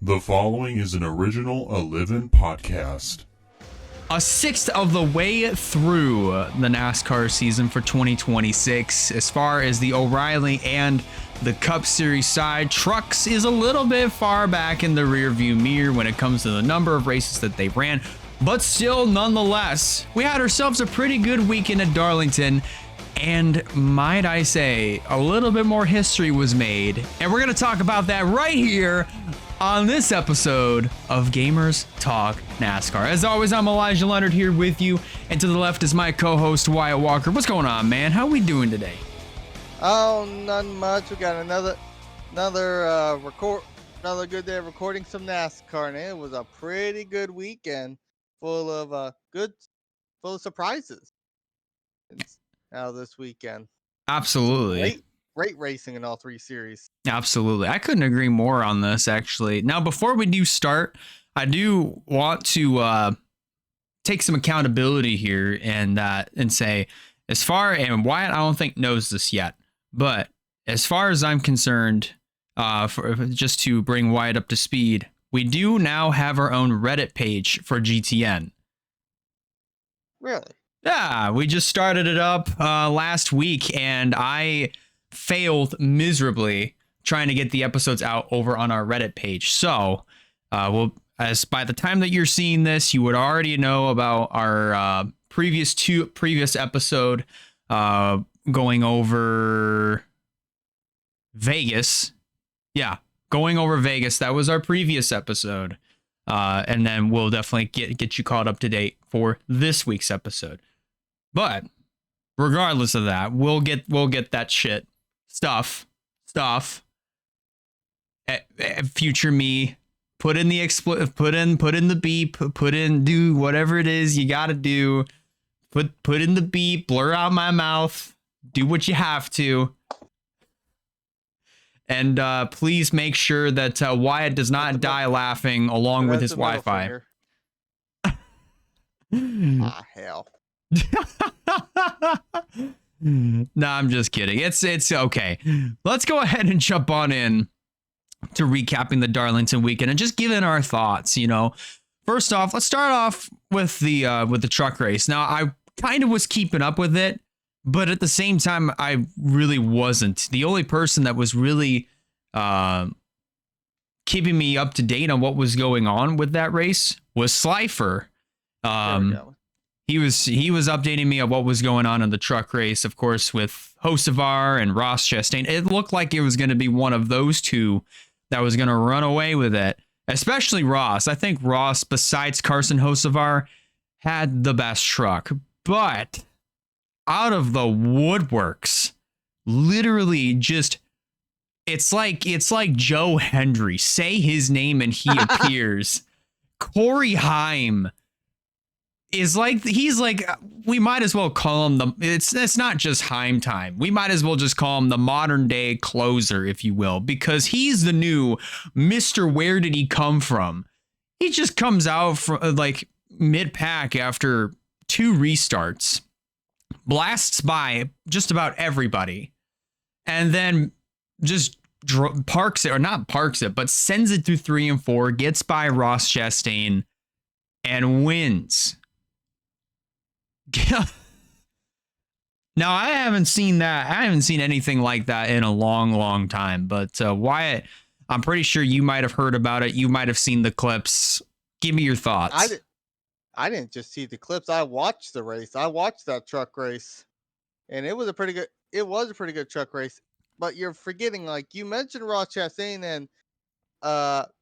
The following is an original Aliven podcast. A sixth of the way through the NASCAR season for 2026. As far as the O'Reilly and the Cup Series side, Trucks is a little bit far back in the rearview mirror when it comes to the number of races that they ran. But still, nonetheless, we had ourselves a pretty good weekend at Darlington. And might I say, a little bit more history was made. And we're going to talk about that right here on this episode of Gamers Talk NASCAR. As always, I'm Elijah Leonard here with you. And to the left is my co-host, Wyatt Walker. What's going on, man? How we doing today? Oh, nothing much. We got another good day of recording some NASCAR, and it was a pretty good weekend, full of surprises. Now this weekend, Absolutely. great racing in all three series. Absolutely. I couldn't agree more on this, actually. Now, before we do start, I do want to take some accountability here and say, and Wyatt, I don't think knows this yet, but as far as I'm concerned, just to bring Wyatt up to speed, we do now have our own Reddit page for GTN. Really? Yeah, we just started it up last week, and I failed miserably trying to get the episodes out over on our Reddit page. So, as by the time that you're seeing this, you would already know about our previous episode going over Vegas. Yeah, going over Vegas. That was our previous episode. And then we'll definitely get you caught up to date for this week's episode. But regardless of that, we'll get that stuff. Future me, put in the put in the beep, do whatever it is you gotta do. Put in the beep, blur out my mouth, do what you have to. And please make sure that Wyatt does not die laughing along with his Wi-Fi. Hell. No, I'm just kidding. It's okay. Let's go ahead and jump on in to recapping the Darlington weekend and just giving our thoughts. First off, let's start off with the truck race. Now, I kind of was keeping up with it, but at the same time, I really wasn't. The only person that was really keeping me up to date on what was going on with that race was Slifer. He was updating me on what was going on in the truck race, of course, with Hocevar and Ross Chastain. It looked like it was going to be one of those two that was going to run away with it, especially Ross. I think Ross, besides Carson Hocevar, had the best truck. But out of the woodworks, literally just, it's like Joe Hendry. Say his name and he appears. Corey Heim is he's like, we might as well call him it's not just Heim time. We might as well just call him the modern day closer, if you will, because he's the new Mr. Where Did He Come From? He just comes out from mid pack after 2 restarts, blasts by just about everybody, and then just parks it, or not parks it, but sends it through 3 and 4, gets by Ross Chastain and wins. Now, I haven't seen that. I haven't seen anything like that in a long time. But Wyatt, I'm pretty sure you might have heard about it. You might have seen the clips. Give me your thoughts. I didn't just see the clips. I watched the race. I watched that truck race, and it was a pretty good truck race. But you're forgetting, you mentioned Ross Chastain and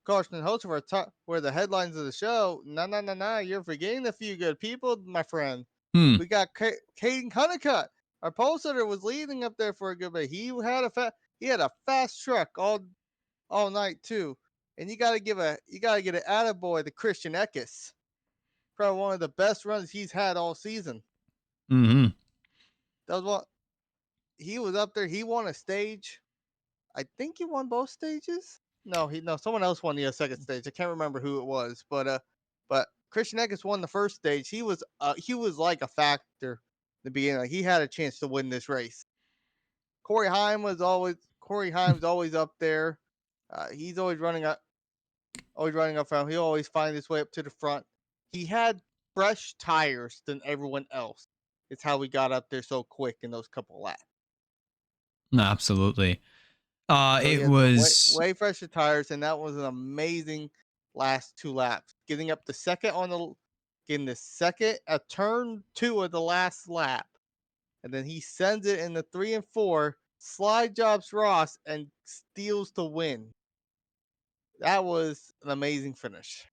Carson Hocevar were the headlines of the show. No. You're forgetting a few good people, my friend. We got Caden Honeycutt. Our pole sitter was leading up there for a good bit. He had a fast truck all night too. And you gotta get an attaboy to Christian Eckes. Probably one of the best runs he's had all season. Mm-hmm. That was what he was up there. He won a stage. I think he won both stages. No, someone else won the second stage. I can't remember who it was, but Christian Eckes won the first stage. He was like a factor in the beginning. He had a chance to win this race. Corey Heim's always up there. He's always running always running up front. He'll always find his way up to the front. He had fresh tires than everyone else. It's how we got up there so quick in those couple laps. No, absolutely. So he It has the was. way fresher tires, and that was an amazing last 2 laps. Getting up the second getting the second at turn 2 of the last lap, and then he sends it in the 3 and 4, slide jobs Ross, and steals the win. That was an amazing finish.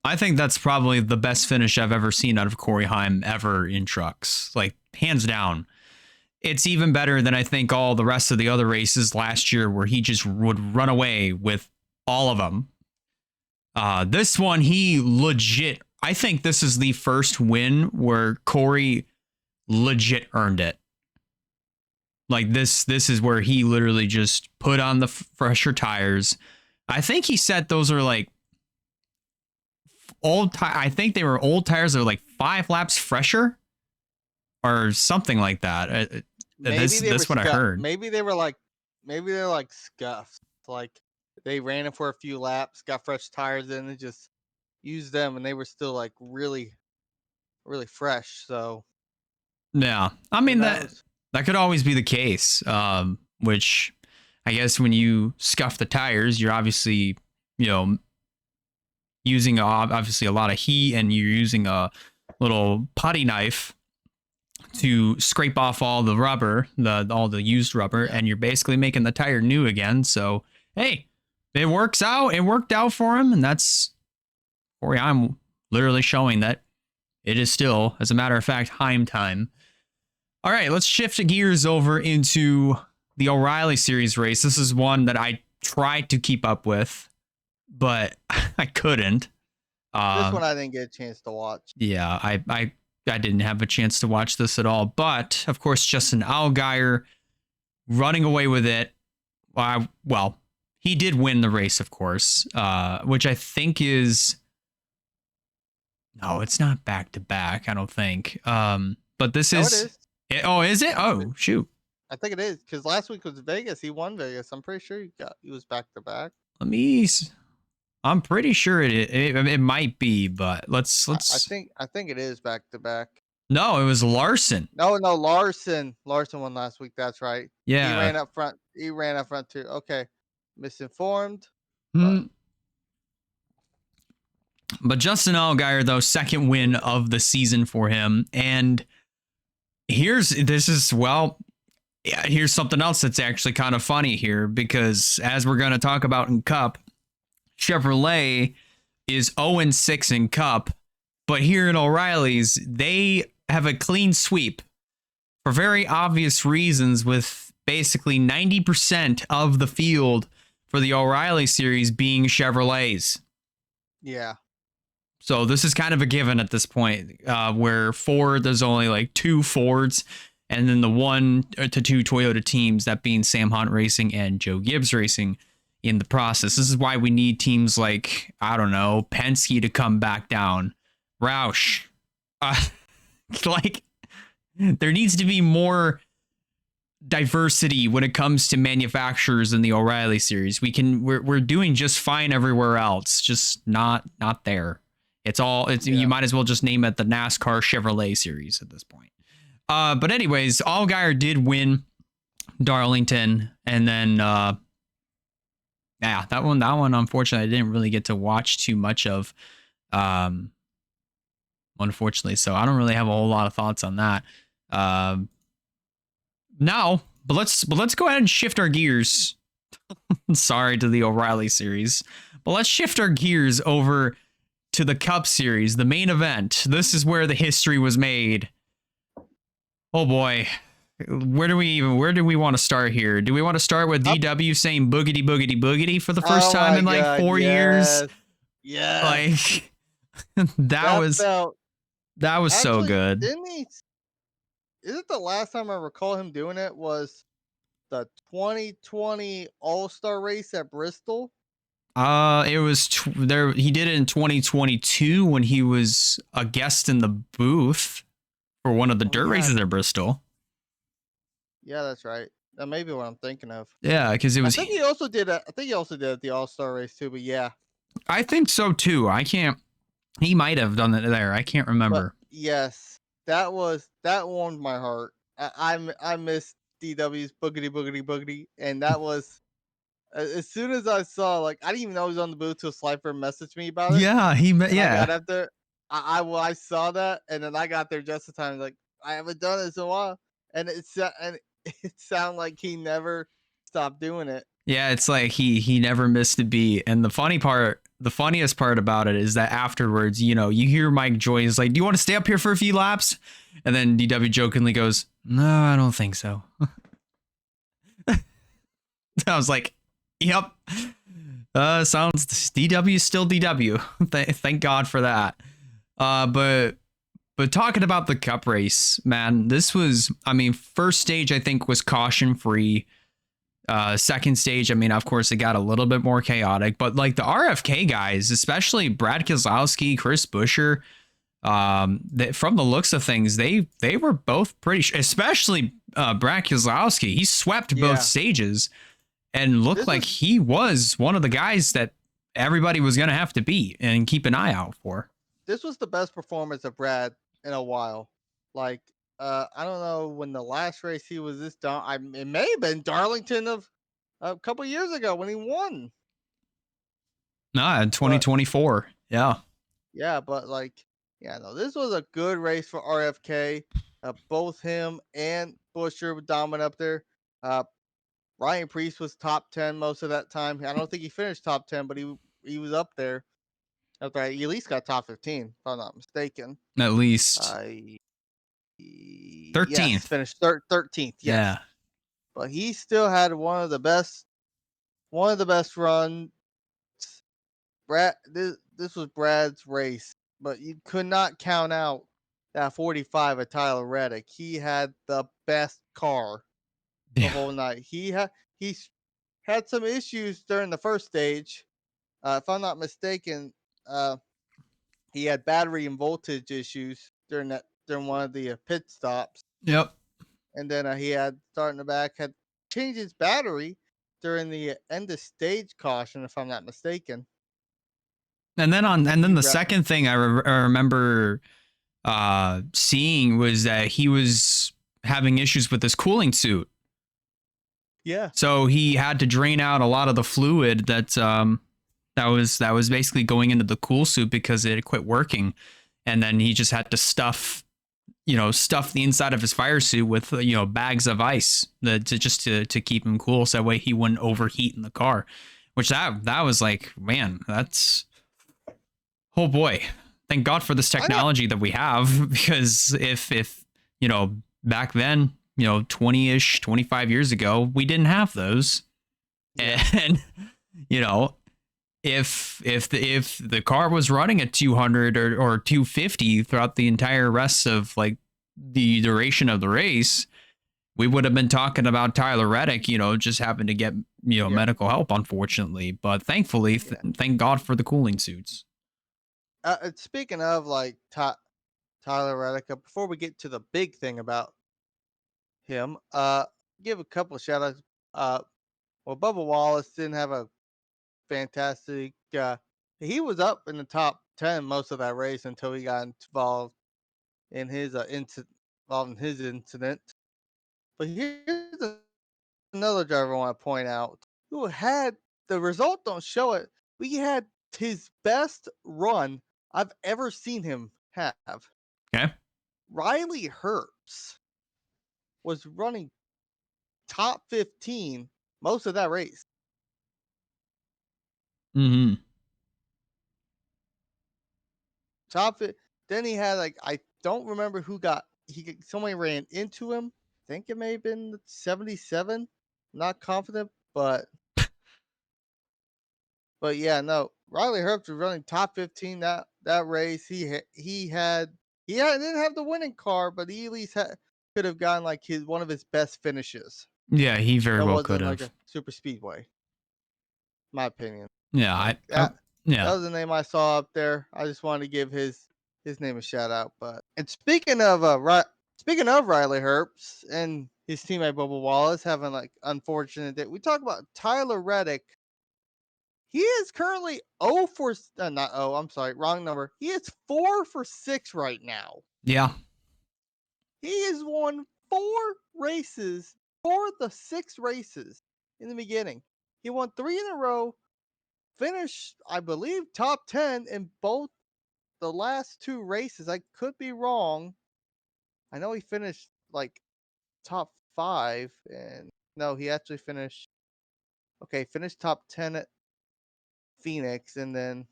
I think that's probably the best finish I've ever seen out of Corey Heim ever in trucks. Like, hands down. It's even better than I think all the rest of the other races last year where he just would run away with all of them. This one, he legit, I think this is the first win where Corey legit earned it. Like this is where he literally just put on the fresher tires. I think he said those are like I think they were old tires that were like 5 laps fresher or something like that. That's what I heard. Maybe they were like scuffs. Like they ran it for a few laps, got fresh tires in, and just used them, and they were still like really, really fresh. So yeah, I mean that could always be the case. Which I guess when you scuff the tires, you're obviously using obviously a lot of heat, and you're using a little putty knife to scrape off all the rubber, all the used rubber, and you're basically making the tire new again. So hey, it works out. It worked out for him, and that's Corey Heim literally showing that it is still, as a matter of fact, Heim time. All right, let's shift gears over into the O'Reilly Series race. This is one that I tried to keep up with, but I couldn't. This one I didn't get a chance to watch. Yeah, I didn't have a chance to watch this at all. But, of course, Justin Allgaier running away with it. Well, he did win the race, of course, which I think is... No, it's not back-to-back, I don't think. But this is... It is. Is it? Oh, shoot. I think it is, because last week was Vegas. He won Vegas. I'm pretty sure he was back-to-back. I'm pretty sure it might be, but let's. I think it is back-to-back. No, it was Larson. No, Larson. Larson won last week. That's right. Yeah. He ran up front too. Okay. Misinformed. But Justin Allgaier, though, second win of the season for him. And here's something else that's actually kind of funny here, because as we're going to talk about in Cup, Chevrolet is 0-6 in Cup, but here in O'Reilly's, they have a clean sweep for very obvious reasons, with basically 90% of the field for the O'Reilly series being Chevrolets. Yeah. So this is kind of a given at this point, where Ford, there's only like 2 Fords, and then the 1 to 2 Toyota teams, that being Sam Hunt Racing and Joe Gibbs Racing in the process. This is why we need teams like, I don't know, Penske to come back down. Roush. Like, there needs to be more diversity when it comes to manufacturers in the O'Reilly series. We're doing just fine everywhere else, just not there. You might as well just name it the NASCAR Chevrolet series at this point. But anyways, Allgaier did win Darlington, and then that one unfortunately I didn't really get to watch too much of, unfortunately, so I don't really have a whole lot of thoughts on that. Now, but let's go ahead and shift our gears. Sorry to the O'Reilly series, but let's shift our gears over to the Cup series, the main event. This is where the history was made. Oh boy. Where do we want to start here? Do we want to start with DW saying boogity boogity boogity for the first time in like 4 years? Yeah. Like that was actually, so good. Didn't he? Is it the last time I recall him doing it was the 2020 All-Star race at Bristol? It was there. He did it in 2022 when he was a guest in the booth for one of the dirt races at Bristol. Yeah, that's right. That may be what I'm thinking of. Yeah, because it was. I think he also did at the All-Star race too. But yeah. I think so too. He might have done it there. I can't But remember. yes, that warmed my heart. I miss DW's boogity boogity boogity, and that was as soon as I saw, like, I didn't even know he was on the booth till Slifer messaged me about it, Yeah, and I got yeah. up there. I saw that, and then I got there just in time. Like, I haven't done this in a while, and it sounded like he never stopped doing it. Yeah, it's like he never missed a beat. And the funniest part about it is that afterwards, you hear Mike Joy is like, "Do you want to stay up here for a few laps?" And then DW jokingly goes, "No, I don't think so." I was like, "Yep." Sounds DW still DW. Thank God for that. But talking about the cup race, man, this was, I mean, first stage I think was caution free. Second stage, I mean, of course, it got a little bit more chaotic, but like the RFK guys, especially Brad Keselowski, Chris Buescher, from the looks of things, they were both pretty, especially Brad Keselowski. He swept both Yeah, stages and looked this like was he was one of the guys that everybody was going to have to beat and keep an eye out for. this was the best performance of Brad in a while. Like, I don't know when the last race he was this down. It may have been Darlington of a couple years ago when he won. Nah, in But 2024. Yeah. yeah, but like, yeah, no, this was a good race for RFK. Both him and Busher were dominant up there. Uh, Ryan Priest was top 10 most of that time. I don't think he finished top 10, but he was up there. Up there. He at least got top 15, if I'm not mistaken. At least Uh, yes, 13th. finished 13th. Yes, Yeah. but he still had one of the best runs. Brad, this was Brad's race, but you could not count out that 45 of Tyler Reddick. He had the best car the Yeah. whole night. He had some issues during the first stage. If I'm not mistaken, uh, he had battery and voltage issues during one of the pit stops, Yep. and then he had starting the back had changed his battery during the end of stage caution, if I'm not mistaken. And then He the re- second thing I remember seeing was that he was having issues with his cooling suit. yeah, So he had to drain out a lot of the fluid that was basically going into the cool suit because it had quit working. And then he just had to stuff the inside of his fire suit with bags of ice to keep him cool, so that way he wouldn't overheat in the car. Which that was like, man, that's, oh boy, thank God for this I know. technology that we have, because if back then, 20-ish 25 years ago, we didn't have those. Yeah. And you know if the car was running at 200 or 250 throughout the entire rest of like the duration of the race, we would have been talking about Tyler Reddick, just having to get Yeah. medical help, unfortunately. But thankfully, Yeah. thank God for the cooling suits. Speaking of like Tyler Reddick, before we get to the big thing about him, give a couple of shout outs. Well, Bubba Wallace didn't have a fantastic. He was up in the top 10 most of that race until he got involved in his incident. But here's another driver I want to point out who had the result don't show it. We had his best run I've ever seen him have. Okay. Riley Herbst was running top 15 most of that race. Mm-hmm. Top it. Then he had like I don't remember who got somebody ran into him. I think it may have been 77. Not confident, but yeah, no. Riley Herbst was running top 15 that race. He didn't have the winning car, but he at least could have gotten like one of his best finishes. Yeah, he very That well could wasn't like have. a super speedway, my opinion. Yeah, Like I that yeah. was the name I saw up there. I just wanted to give his name a shout out. But and speaking of Riley Herbst and his teammate Bubba Wallace having like unfortunate day, we talk about Tyler Reddick He is currently 0 for not 0. I'm sorry, wrong number. He is 4 for 6 right now. Yeah. He has won 4 of the 6 races in the beginning. He won 3 in a row, finished, I believe, top 10 in both the last 2 races. I could be wrong. I know he finished like top 5, and no, he actually finished. Okay, finished top 10 at Phoenix, and then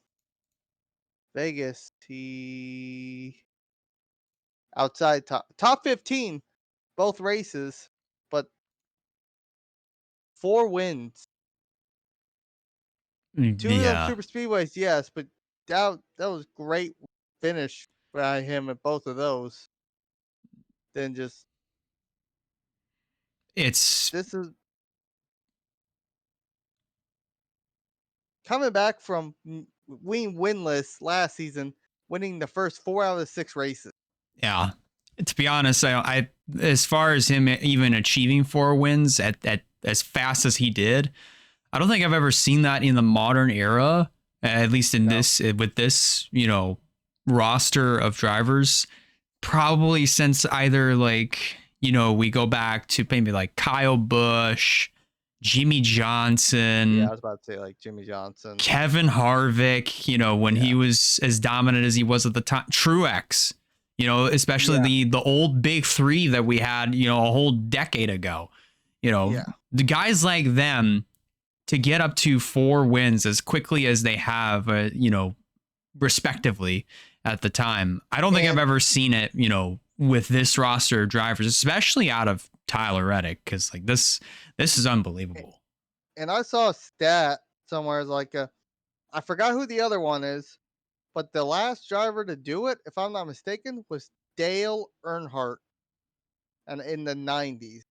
Vegas. He outside top 15 both races, but 4 wins. 2 of them Yeah. super speedways, yes, but that was great finish by him at both of those. Then just It's this is coming back from being winless last season, winning the first 4 out of the 6 races. yeah. To be honest, I as far as him even achieving 4 wins at as fast as he did, I don't think I've ever seen that in the modern era, at least in No. this with this, roster of drivers, probably since either we go back to maybe like Kyle Busch, Jimmy Johnson, Yeah, I was about to say like Jimmy Johnson. Kevin Harvick, when he was as dominant as he was at the time, Truex, especially the old big three that we had, a whole decade ago, the guys like them to get up to 4 wins as quickly as they have, respectively at the time. I don't think I've ever seen it, with this roster of drivers, especially out of Tyler Reddick, because like this is unbelievable. And I saw a stat somewhere like I forgot who the other one is, but the last driver to do it, if I'm not mistaken, was Dale Earnhardt, and in the 90s.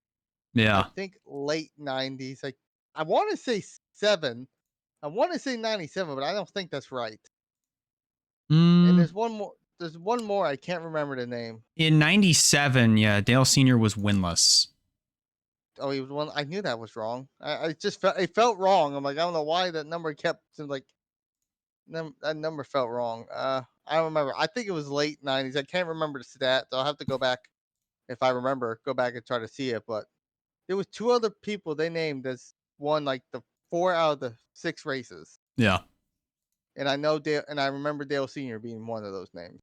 I Yeah. think late 90s. Like I want to say 7. I want to say 97, but I don't think that's right. And there's one more. There's one more. I can't remember the name. In 97, yeah, Dale Sr. was winless. Oh, he was one. I knew that was wrong. I just felt it felt wrong. I'm like, I don't know why that number kept like that number felt wrong. I don't remember. I think it was late 90s. I can't remember the stat. So I'll have to go back if I remember. Go back and try to see it. But there was 2 other people they named as won like the 4 out of the 6 races. Yeah. And I know Dale, and I remember Dale Sr. being one of those names.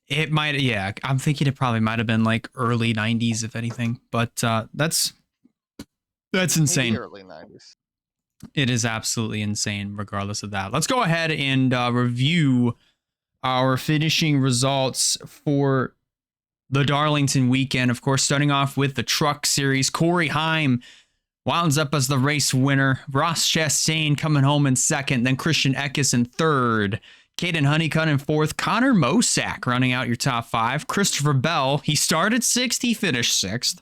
It might, yeah. I'm thinking it probably might have been like early 90s, if anything. But that's insane. Maybe early 90s. It is absolutely insane, regardless of that. Let's go ahead and review our finishing results for the Darlington weekend. Of course, starting off with the Truck Series, Corey Heim winds up as the race winner. Ross Chastain coming home in second. Then Christian Eckes in third. Caden Honeycutt in fourth. Connor Mosack running out your top 5. Christopher Bell, he started 6th. He finished 6th.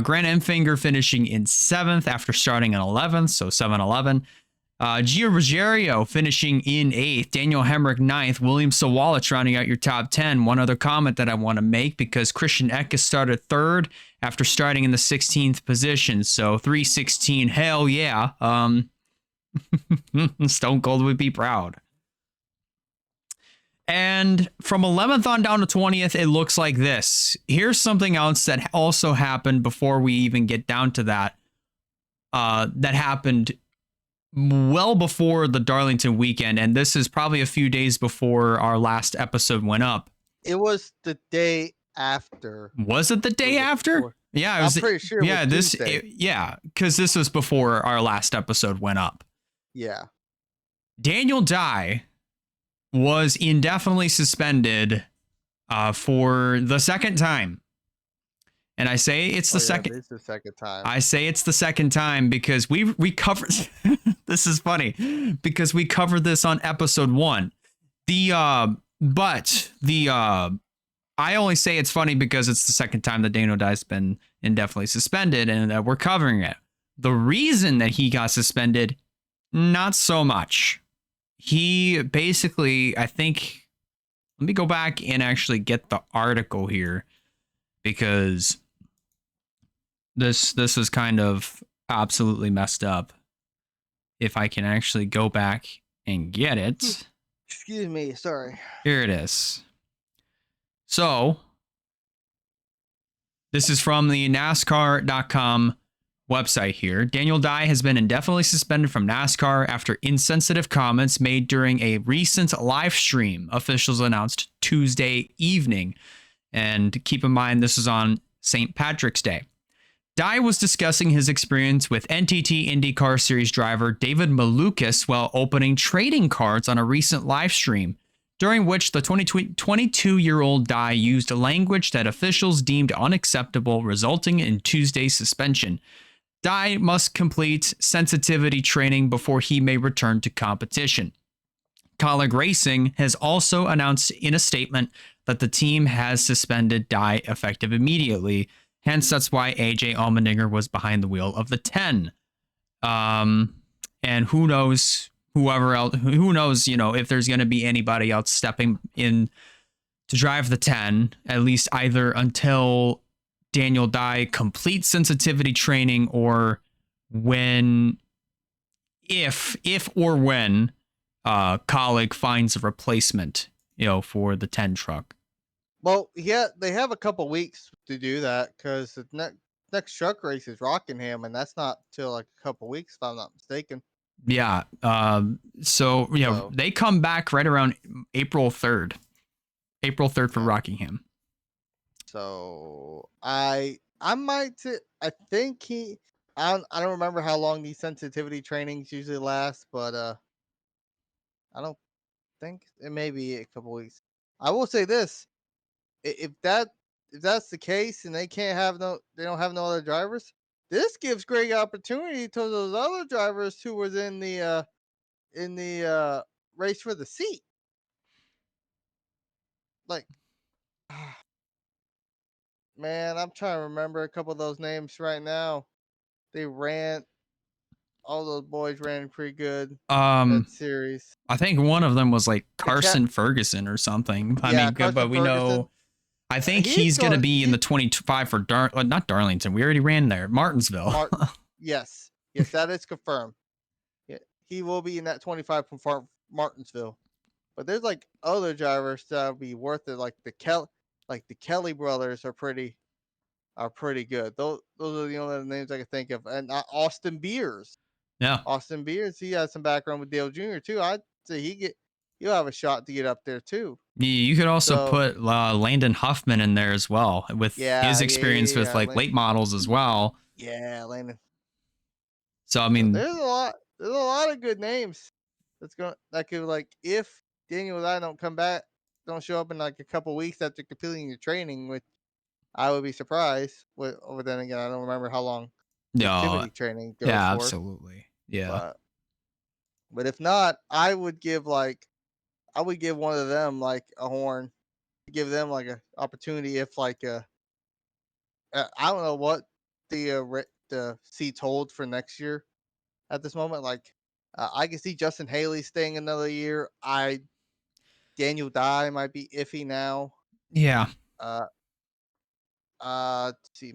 Grant Enfinger finishing in 7th after starting in 11th, so 7-11. Gio Ruggiero finishing in 8th. Daniel Hemrick 9th. William Sawalich rounding out your top 10. One other comment that I want to make, because Christian Eckes started 3rd after starting in the 16th position. So 316, hell yeah. Stone Cold would be proud. And from 11th on down to 20th, it looks like this. Here's something else that also happened before we even get down to that. That happened well before the Darlington weekend, and this is probably a few days before our last episode went up. It was the day after. Was it the day after? Before. Yeah, it was. I'm pretty sure. Yeah, it was because this was before our last episode went up. Yeah. Daniel Dye was indefinitely suspended for the second time. And I say it's the second. It's the second time. I say it's the second time because we covered. This is funny because we covered this on episode 1. I only say it's funny because it's the second time that Daniel Dye's been indefinitely suspended, and we're covering it. The reason that he got suspended, not so much. He basically, I think, let me go back and actually get the article here, because this is kind of absolutely messed up. If I can actually go back and get it. Excuse me, sorry. Here it is. So, this is from the NASCAR.com website here. Daniel Dye has been indefinitely suspended from NASCAR after insensitive comments made during a recent live stream, officials announced Tuesday evening. And keep in mind, this is on St. Patrick's Day. Dye was discussing his experience with NTT IndyCar Series driver David Malukas while opening trading cards on a recent live stream, during which the 22-year-old Dye used language that officials deemed unacceptable, resulting in Tuesday's suspension. Dye must complete sensitivity training before he may return to competition. Colleague Racing has also announced in a statement that the team has suspended Dye effective immediately. Hence, that's why AJ Allmendinger was behind the wheel of the 10. And who knows, if there's going to be anybody else stepping in to drive the 10, at least either until Daniel Dye completes sensitivity training or if or when Colleague finds a replacement, for the 10 truck. Well, yeah, they have a couple weeks to do that because the next truck race is Rockingham, and that's not till like a couple weeks, if I'm not mistaken. Yeah. So they come back right around April 3rd. April 3rd for Rockingham. So I think I don't remember how long these sensitivity trainings usually last, but I don't think it may be a couple weeks. I will say this: if that's the case and they don't have no other drivers, this gives great opportunity to those other drivers who was in the race for the seat. Like, man, I'm trying to remember a couple of those names right now. All those boys ran pretty good that series. I think one of them was like Carson Ferguson or something. Yeah, but we Ferguson. know. I think he's going to be in the 25 for not Darlington. We already ran there. Martinsville. Yes, that is confirmed. Yeah, he will be in that 25 from Martinsville. But there's like other drivers that would be worth it. Like the Kelly brothers are pretty good. Those are the only names I can think of. And Austin Beers. Yeah. Austin Beers, he has some background with Dale Jr. too. I'd say he'll have a shot to get up there too. You could also put Landon Huffman in there as well with his experience with late models as well. Yeah, Landon. So I mean, there's a lot of good names that could if Daniel and I don't show up in like a couple weeks after completing the training, which I would be surprised. But then again, I don't remember how long activity training goes for. Yeah, absolutely. Yeah. But if not, I would give one of them like a horn, give them like a opportunity if I don't know what the seats hold for next year at this moment. I can see Justin Haley staying another year. Daniel Dye might be iffy now. Yeah. Let's see,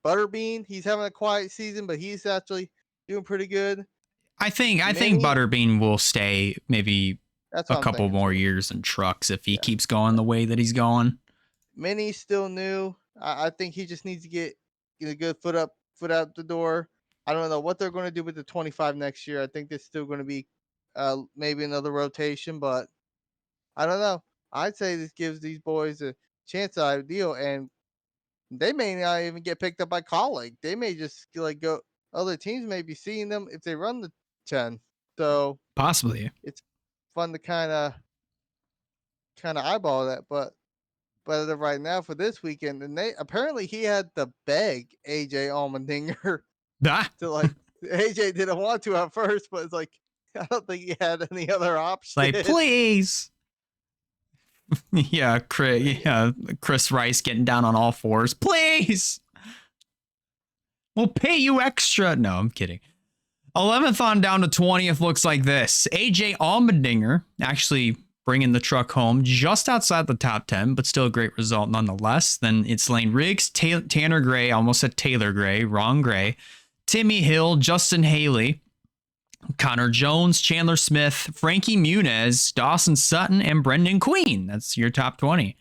Butterbean, he's having a quiet season, but he's actually doing pretty good. I think Butterbean will stay maybe a couple more years in trucks if he keeps going the way that he's going. Minnie's still new. I think he just needs to get a good foot out the door. I don't know what they're going to do with the 25 next year. I think there's still going to be maybe another rotation, but I don't know. I'd say this gives these boys a chance at a deal, and they may not even get picked up by Colleague. They may just go. Other teams may be seeing them if they run the 10. So possibly it's fun to kind of eyeball that, but as of right now for this weekend, and apparently he had to beg AJ Allmendinger to AJ didn't want to at first, but it's like I don't think he had any other option. Like, please. Yeah, Chris Rice getting down on all fours. Please. We'll pay you extra. No, I'm kidding. 11th on down to 20th looks like this. AJ Allmendinger actually bringing the truck home just outside the top 10, but still a great result nonetheless. Then it's Lane Riggs, Tanner Gray, almost said Taylor Gray, wrong Gray. Timmy Hill, Justin Haley, Connor Jones, Chandler Smith, Frankie Muniz, Dawson Sutton, and Brendan Queen. That's your top 20.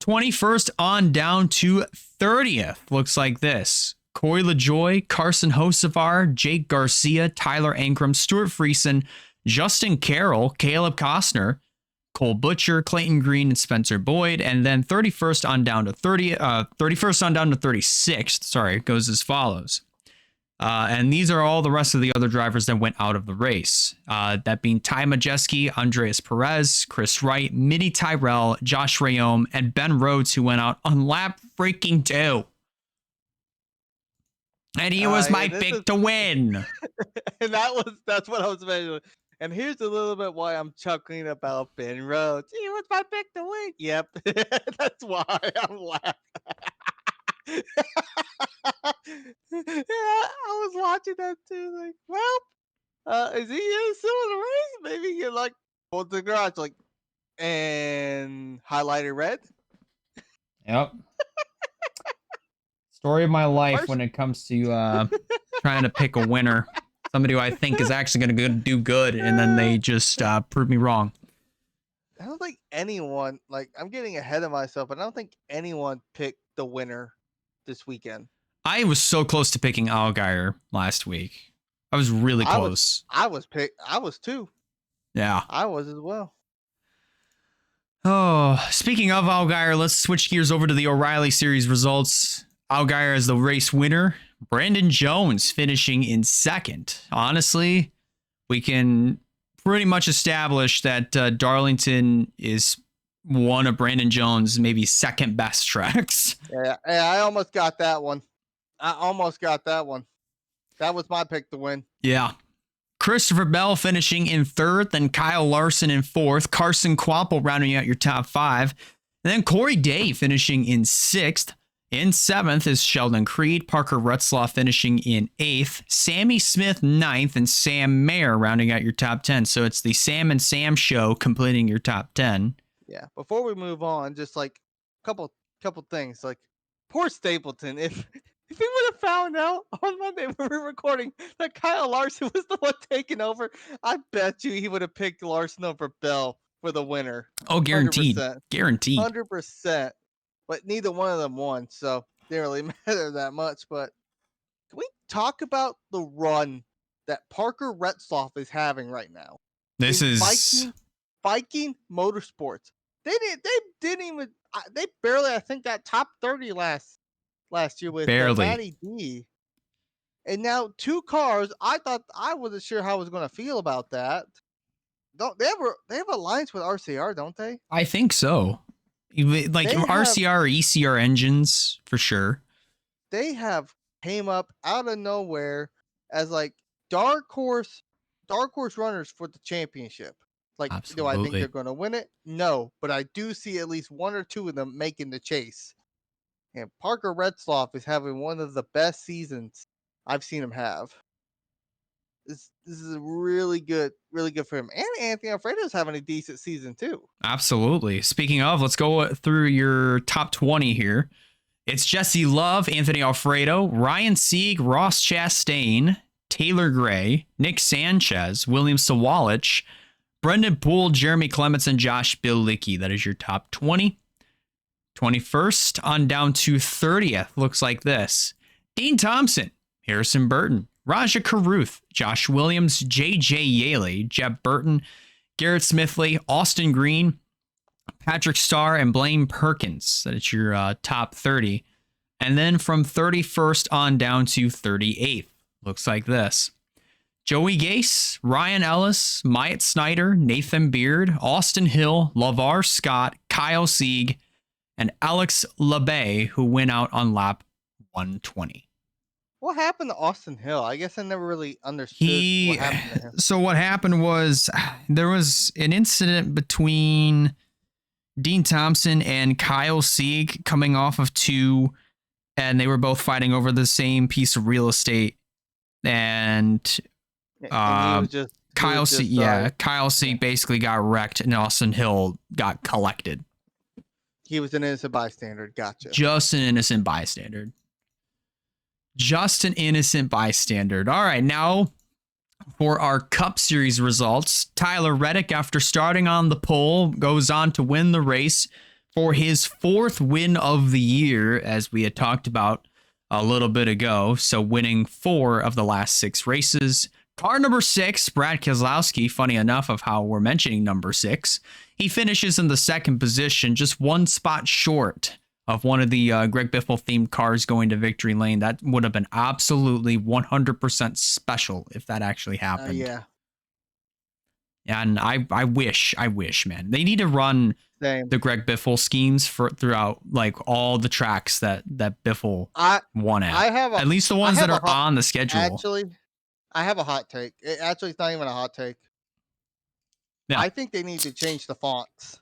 21st on down to 30th looks like this. Corey LaJoy, Carson Hocevar, Jake Garcia, Tyler Ankrum, Stuart Friesen, Justin Carroll, Caleb Costner, Cole Butcher, Clayton Green, and Spencer Boyd. And then 31st on down to 36th, sorry, goes as follows. And these are all the rest of the other drivers that went out of the race. That being Ty Majeski, Andreas Perez, Chris Wright, Mitty Tyrell, Josh Rayome, and Ben Rhodes, who went out on lap freaking 2. And he was my pick to win. And that's what I was mentioning. And here's a little bit why I'm chuckling about Ben Rhodes. He was my pick to win. Yep. That's why I'm laughing. Yeah, I was watching that too. Like, well, is he still in the race? Maybe you like pull the garage, like, and highlighted red. Yep. Story of my life when it comes to trying to pick a winner. Somebody who I think is actually going to do good, and then they just prove me wrong. I don't think anyone, like, I'm getting ahead of myself, but I don't think anyone picked the winner this weekend. I was so close to picking Allgaier last week. I was really close. I was too. Yeah. I was as well. Oh, speaking of Allgaier, let's switch gears over to the O'Reilly Series results. Allgaier is the race winner. Brandon Jones finishing in second. Honestly, we can pretty much establish that Darlington is one of Brandon Jones' maybe second best tracks. Yeah, I almost got that one. That was my pick to win. Yeah. Christopher Bell finishing in third, then Kyle Larson in fourth, Carson Kvapil rounding out your top 5, and then Corey Day finishing in sixth. In seventh is Sheldon Creed, Parker Retzlaff finishing in eighth, Sammy Smith ninth, and Sam Mayer rounding out your top 10. So it's the Sam and Sam show completing your top 10. Yeah. Before we move on, just like a couple things. Like, poor Stapleton. If he would have found out on Monday when we were recording that Kyle Larson was the one taking over, I bet you he would have picked Larson over Bell for the winner. Oh, guaranteed. 100%. Guaranteed. 100%. But neither one of them won, so it didn't really matter that much. But can we talk about the run that Parker Retzlaff is having right now? This is Viking Motorsports. They barely, I think, got top 30 last year with Matty D. And now 2 cars. I wasn't sure how I was going to feel about that. Don't they have alliance with RCR, don't they? I think so. Like RCR or ECR engines for sure. They have came up out of nowhere as like dark horse runners for the championship. Like, Absolutely. Do I think they're going to win it? No, but I do see at least 1 or 2 of them making the chase. And Parker Retzlaff is having one of the best seasons I've seen him have. This is really good for him. And Anthony Alfredo's having a decent season too. Absolutely. Speaking of, let's go through your top 20 here. It's Jesse Love, Anthony Alfredo, Ryan Sieg, Ross Chastain, Taylor Gray, Nick Sanchez, William Sawalich, Brendan Poole, Jeremy Clements, and Josh Bilicki. That is your top 20. 21st on down to 30th looks like this. Dean Thompson, Harrison Burton, Raja Caruth, Josh Williams, J.J. Yaley, Jeb Burton, Garrett Smithley, Austin Green, Patrick Starr, and Blaine Perkins. That is your top 30. And then from 31st on down to 38th, looks like this. Joey Gase, Ryan Ellis, Myatt Snyder, Nathan Beard, Austin Hill, LaVar Scott, Kyle Sieg, and Alex LeBay, who went out on lap 120. What happened to Austin Hill? I guess I never really understood what happened to him. So what happened was there was an incident between Dean Thompson and Kyle Sieg coming off of 2, and they were both fighting over the same piece of real estate. And Kyle Sieg basically got wrecked, and Austin Hill got collected. He was an innocent bystander. Gotcha. Just an innocent bystander. Just an innocent bystander. All right, now for our Cup Series results, Tyler Reddick, after starting on the pole, goes on to win the race for his 4th win of the year, as we had talked about a little bit ago. So winning 4 of the last 6 races. Car number 6, Brad Keselowski, funny enough of how we're mentioning number 6, he finishes in the 2nd position, just 1 spot short of one of the Greg Biffle themed cars going to victory lane. That would have been absolutely 100% special if that actually happened. Yeah. And I wish, man, they need to run Same. the Greg Biffle schemes throughout like all the tracks that Biffle won at. At least the ones that are on the schedule. Actually, I have a hot take. Actually, it's not even a hot take. Yeah. I think they need to change the fonts.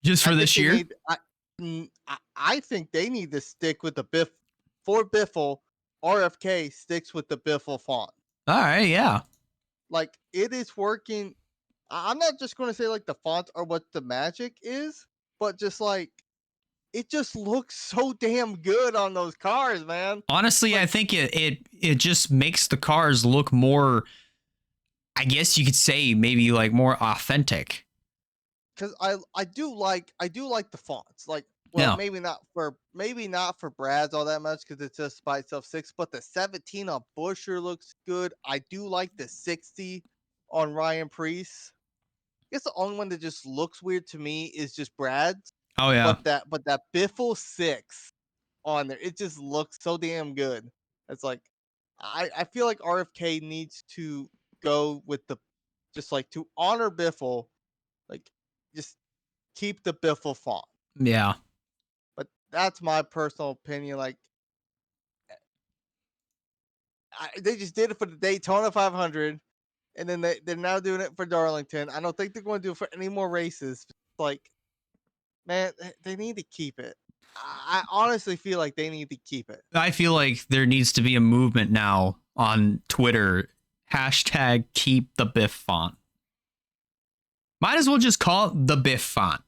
Just for this year? I think they need to stick with the for Biffle. RFK sticks with the Biffle font. All right, yeah. Like, it is working. I'm not just going to say like the fonts are what the magic is, but just like it just looks so damn good on those cars, man. Honestly, like, I think it just makes the cars look more, I guess you could say, maybe like more authentic. Because I do like the fonts. Like, well, maybe not for Brad's all that much because it's just by itself 6, but the 17 on Busher looks good. I do like the 60 on Ryan Preece. I guess the only one that just looks weird to me is just Brad's. Oh yeah. But that Biffle 6 on there, it just looks so damn good. It's like I feel like RFK needs to go with the just like to honor Biffle, like just keep the Biffle font. Yeah. But that's my personal opinion. Like they just did it for the Daytona 500, and then they're now doing it for Darlington. I don't think they're going to do it for any more races. Like, man, they need to keep it. I honestly feel like they need to keep it. I feel like there needs to be a movement now on Twitter. Hashtag keep the Biff font. Might as well just call it the Biff font.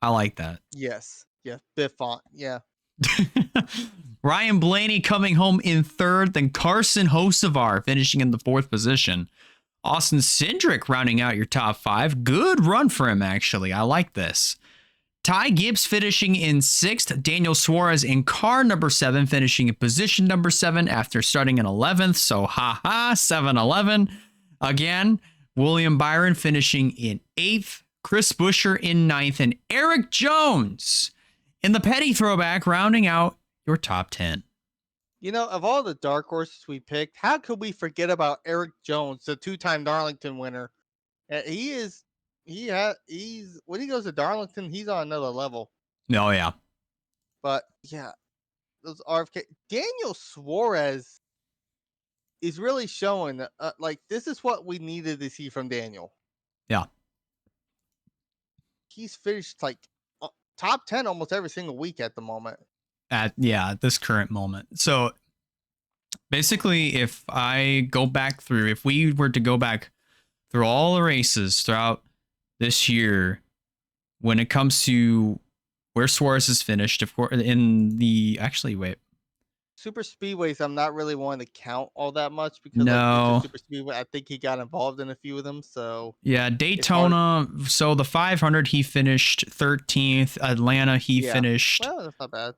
I like that. Yes. Yeah. Biff font. Yeah. Ryan Blaney coming home in 3rd, then Carson Hocevar finishing in the 4th position. Austin Cindric rounding out your top 5. Good run for him, actually. I like this. Ty Gibbs finishing in 6th. Daniel Suarez in car number 7, finishing in position number 7 after starting in 11th. So, 7-11. Again, William Byron finishing in 8th. Chris Buescher in 9th. And Eric Jones in the petty throwback, rounding out your top 10. You know, of all the dark horses we picked, how could we forget about Eric Jones, the 2-time Darlington winner? He's when he goes to Darlington, he's on another level. Oh yeah. But yeah, those RFK Daniel Suarez is really showing that like this is what we needed to see from Daniel. Yeah. He's finished like top 10 almost every single week at the moment. At this current moment. So basically, if we were to go back through all the races throughout this year, when it comes to where Suarez has finished, of course, in the Super Speedways, I'm not really wanting to count all that much because no. Super Speedway, I think he got involved in a few of them. So yeah, Daytona. So the 500, he finished 13th. Atlanta, he finished. Well, that's not bad.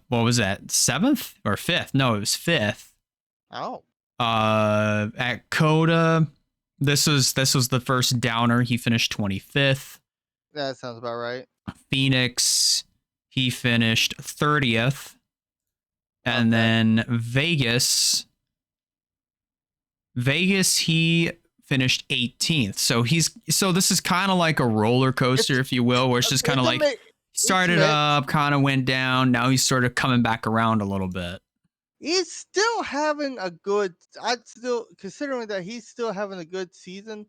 What was that? 7th or 5th? No, it was 5th. Oh. At Coda, this was the first downer. He finished 25th. That sounds about right. Phoenix, he finished 30th. And then Vegas, he finished 18th. So this is kind of like a roller coaster, if you will, where it's just kind of like started up, kind of went down. Now he's sort of coming back around a little bit. He's still having considering that he's still having a good season,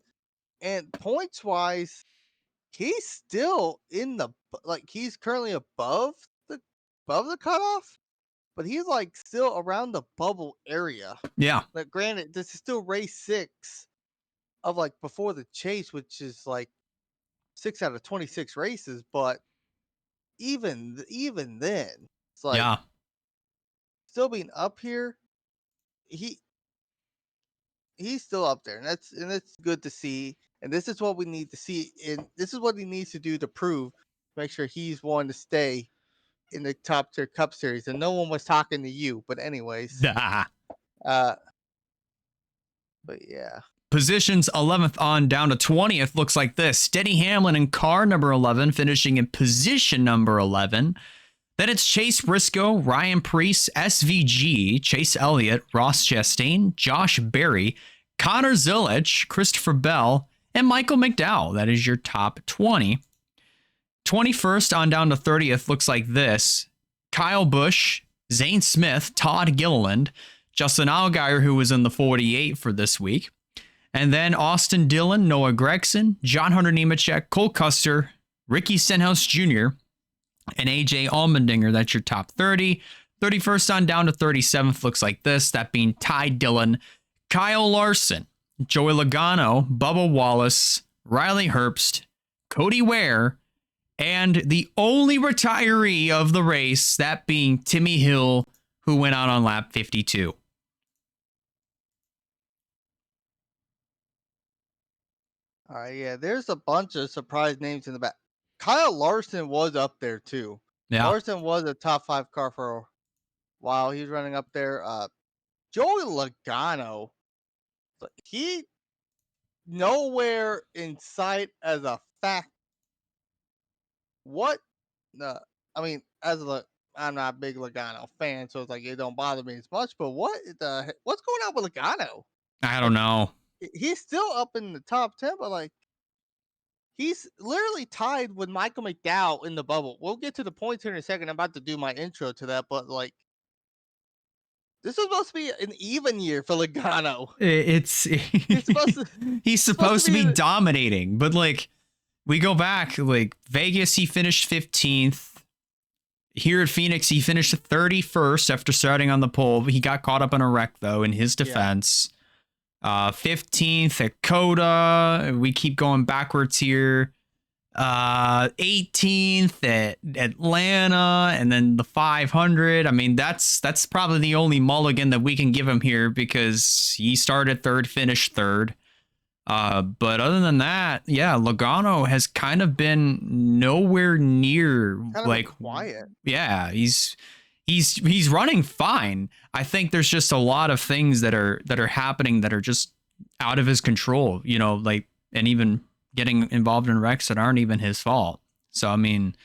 and points wise, he's still he's currently above the cutoff, but he's like still around the bubble area. Yeah. Like, granted, this is still race 6 of like before the chase, which is like 6 out of 26 races, but even then, it's like still being up here, he's still up there, and that's good to see. And this is what we need to see, and this is what he needs to do to prove, make sure he's one to stay in the top tier Cup Series. And no one was talking to you, but anyways, uh, but yeah. Positions 11th on down to 20th looks like this. Denny Hamlin in car number 11, finishing in position number 11. Then it's Chase Briscoe, Ryan Preece, SVG, Chase Elliott, Ross Chastain, Josh Berry, Connor Zilic, Christopher Bell, and Michael McDowell. That is your top 20. 21st on down to 30th looks like this. Kyle Busch, Zane Smith, Todd Gilliland, Justin Allgaier, who was in the 48 for this week. And then Austin Dillon, Noah Gragson, John Hunter Nemechek, Cole Custer, Ricky Stenhouse Jr., and AJ Allmendinger. That's your top 30. 31st on down to 37th looks like this. That being Ty Dillon, Kyle Larson, Joey Logano, Bubba Wallace, Riley Herbst, Cody Ware, and the only retiree of the race, that being Timmy Hill, who went out on lap 52. All right, yeah, there's a bunch of surprise names in the back. Kyle Larson was up there too. Yeah. Larson was a top 5 car for a while. He was running up there. Joey Logano, he nowhere in sight as a fact. What? I mean, I'm not a big Logano fan, so it's like it don't bother me as much. But what's going on with Logano? I don't know. He's still up in the top 10, but like he's literally tied with Michael McDowell in the bubble. We'll get to the points here in a second. I'm about to do my intro to that, but like this is supposed to be an even year for Logano. He's supposed to be dominating, but like we go back, like Vegas, he finished 15th. Here at Phoenix, he finished 31st after starting on the pole. He got caught up in a wreck though, in his defense. 15th at Coda. We keep going backwards here. 18th at Atlanta, and then the 500. I mean, that's probably the only mulligan that we can give him here because he started third, finished third. But other than that, yeah, Logano has kind of been nowhere near like quiet. Yeah, he's running fine. I think there's just a lot of things that are happening that are just out of his control, you know, like, and even getting involved in wrecks that aren't even his fault. So, I mean,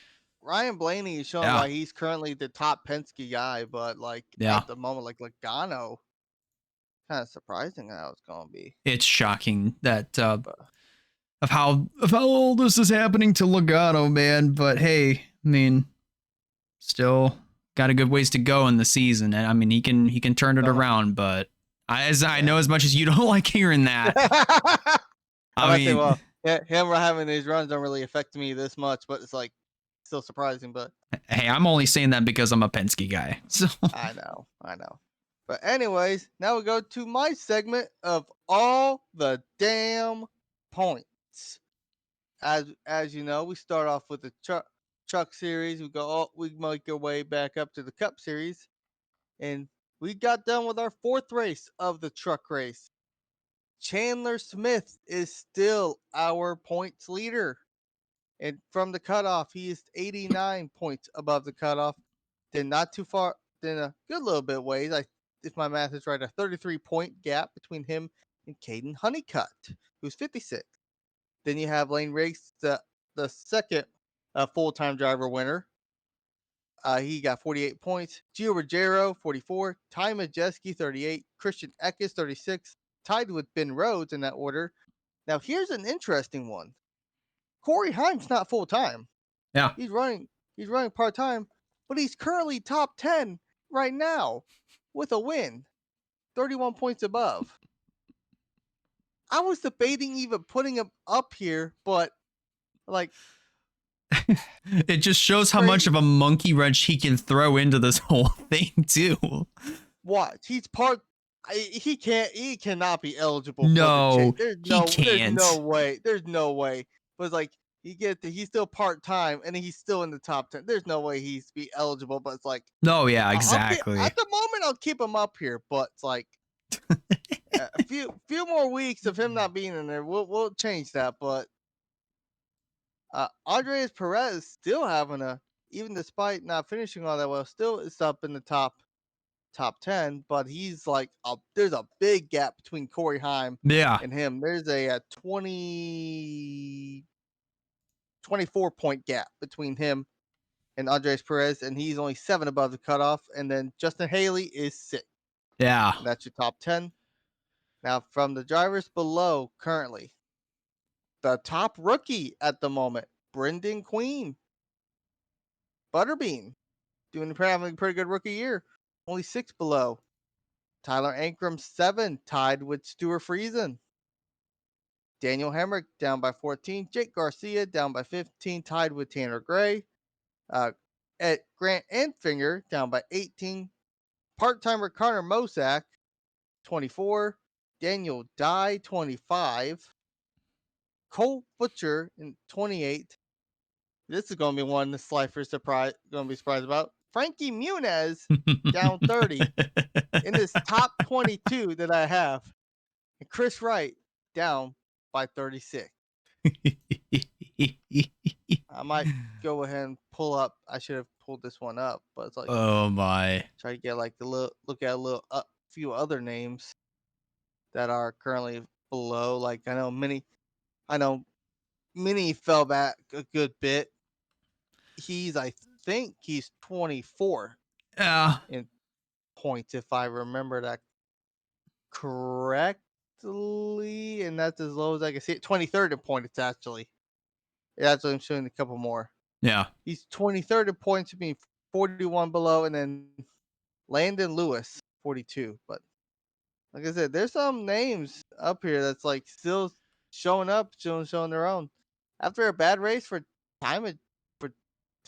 Ryan Blaney is showing why he's currently the top Penske guy, but like at the moment, like Logano, kind of surprising how it's going to be. It's shocking that of how all this is happening to Logano, man. But hey, I mean, still got a good ways to go in the season, and I mean he can turn it around. But I know as much as you don't like hearing that. I mean, well, him having these runs don't really affect me this much, but it's like still surprising. But hey, I'm only saying that because I'm a Penske guy. So I know. But anyways, now we go to my segment of all the damn points. As you know, we start off with the truck series. We make our way back up to the Cup series, and we got done with our 4th race of the truck race. Chandler Smith is still our points leader, and from the cutoff, he is 89 points above the cutoff. Then not too far, then a good little bit ways. If my math is right, a 33-point gap between him and Caden Honeycutt, who's 56. Then you have Lane Riggs, the second full-time driver winner. He got 48 points. Gio Ruggiero, 44. Ty Majeski, 38. Christian Eckes, 36. Tied with Ben Rhodes in that order. Now, here's an interesting one. Corey Heim's not full-time. Yeah. He's running part-time, but he's currently top 10 right now with a win, 31 points above. I was debating even putting him up here, but like it just shows how much of a monkey wrench he can throw into this whole thing too. Watch, he cannot be eligible. No, he can't. There's no way. But it's like he's still part-time and he's still in the top 10. There's no way he's be eligible, but it's like, No, yeah, at exactly. the moment I'll keep him up here, but it's like a few more weeks of him not being in there, we'll change that. But Andres Perez still having even despite not finishing all that well, still is up in the top 10, but he's like there's a big gap between Corey Heim Yeah. and him. There's a 24 point gap between him and Andres Perez, and he's only 7 above the cutoff. And then Justin Haley is 6. Yeah. And that's your top 10. Now, from the drivers below, currently, the top rookie at the moment, Brendan Queen, Butterbean, having a pretty good rookie year. Only 6 below. Tyler Ankrum, 7, tied with Stuart Friesen. Daniel Hemrick down by 14. Jake Garcia down by 15, tied with Tanner Gray. At Grant Enfinger down by 18. Part-timer Connor Mosak, 24. Daniel Dye, 25. Cole Butcher in 28. This is going to be one the Slifer's going to be surprised about. Frankie Muniz down 30 in this top 22 that I have. And Chris Wright down by 36. I might go ahead and pull up. I should have pulled this one up, but it's like, oh my. try to get like look at a few other names that are currently below. Like I know Mini fell back a good bit. I think he's 24 Yeah. in points, if I remember that correctly, and that's as low as I can see it. 23rd in points, actually. That's what I'm showing a couple more. Yeah. He's 23rd in points, being 41 below, and then Landon Lewis, 42. But like I said, there's some names up here that's like still showing up, showing their own. After a bad race for time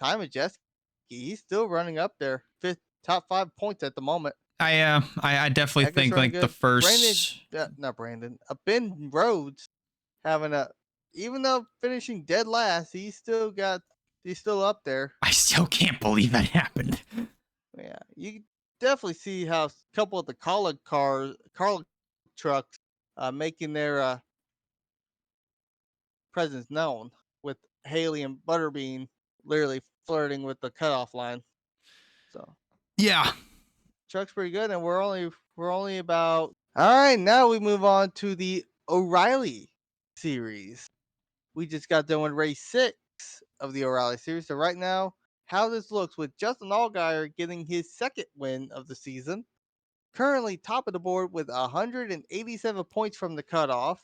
Majeski, he's still running up there. Top 5 points at the moment. I definitely Egger's think running like the good. first Ben Rhodes having even though finishing dead last, he's still up there. I still can't believe that happened. Yeah, you can definitely see how a couple of the car trucks making their presence known, with Haley and Butterbean literally flirting with the cutoff line. So Yeah. truck's pretty good, and we're only about. All right, now we move on to the O'Reilly series. We just got done with race 6 of the O'Reilly series. So right now, how this looks with Justin Allgaier getting his second win of the season. Currently top of the board with 187 points from the cutoff.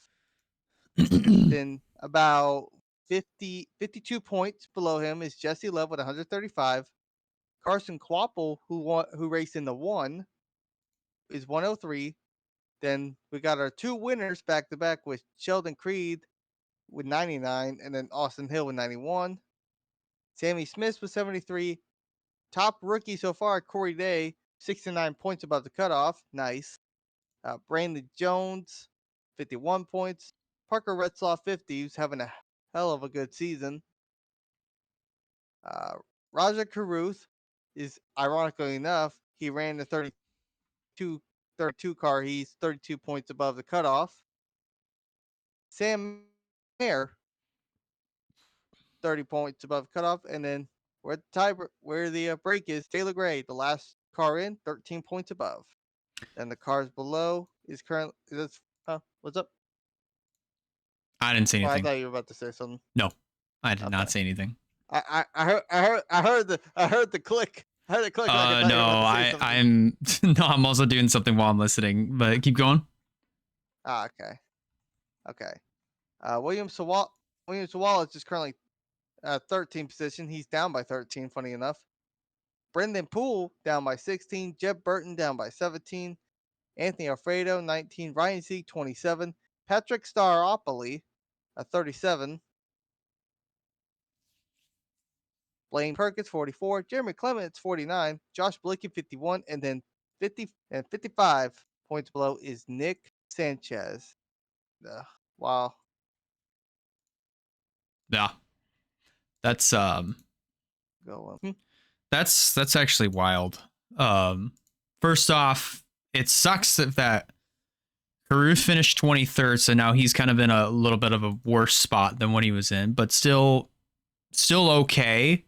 Then about 52 points below him is Jesse Love with 135. Carson Quapple, who raced in the 1, is 103. Then we got our 2 winners back to back with Sheldon Creed with 99, and then Austin Hill with 91. Sammy Smith with 73. Top rookie so far, Corey Day, 69 points above the cutoff. Nice. Brandon Jones, 51 points. Parker Retzlaff, 50, who's having a hell of a good season. Raja Caruth is, ironically enough, he ran the 32 car. He's 32 points above the cutoff. Sam Mayer, 30 points above cutoff. And then where the break is, Taylor Gray, the last car in, 13 points above. And the cars below is currently, what's up? I didn't say Oh, I anything. thought you were about to say something. No, I did not say anything. I heard the click. I heard the click. Like I'm no, I'm also doing something while I'm listening, but keep going. Okay. William Sawala is currently 13th position. He's down by 13, funny enough. Brendan Poole down by 16. Jeb Burton down by 17. Anthony Alfredo, 19. Ryan Sieg, 27. Patrick Staropoli, 37. Blaine Perkins, 44. Jeremy Clements, 49. Josh Blicky, 51. And then 55 points below is Nick Sanchez. Wow. Yeah. That's Go that's actually wild. First off, it sucks that Carew finished 23rd, so now he's kind of in a little bit of a worse spot than what he was in, but still okay.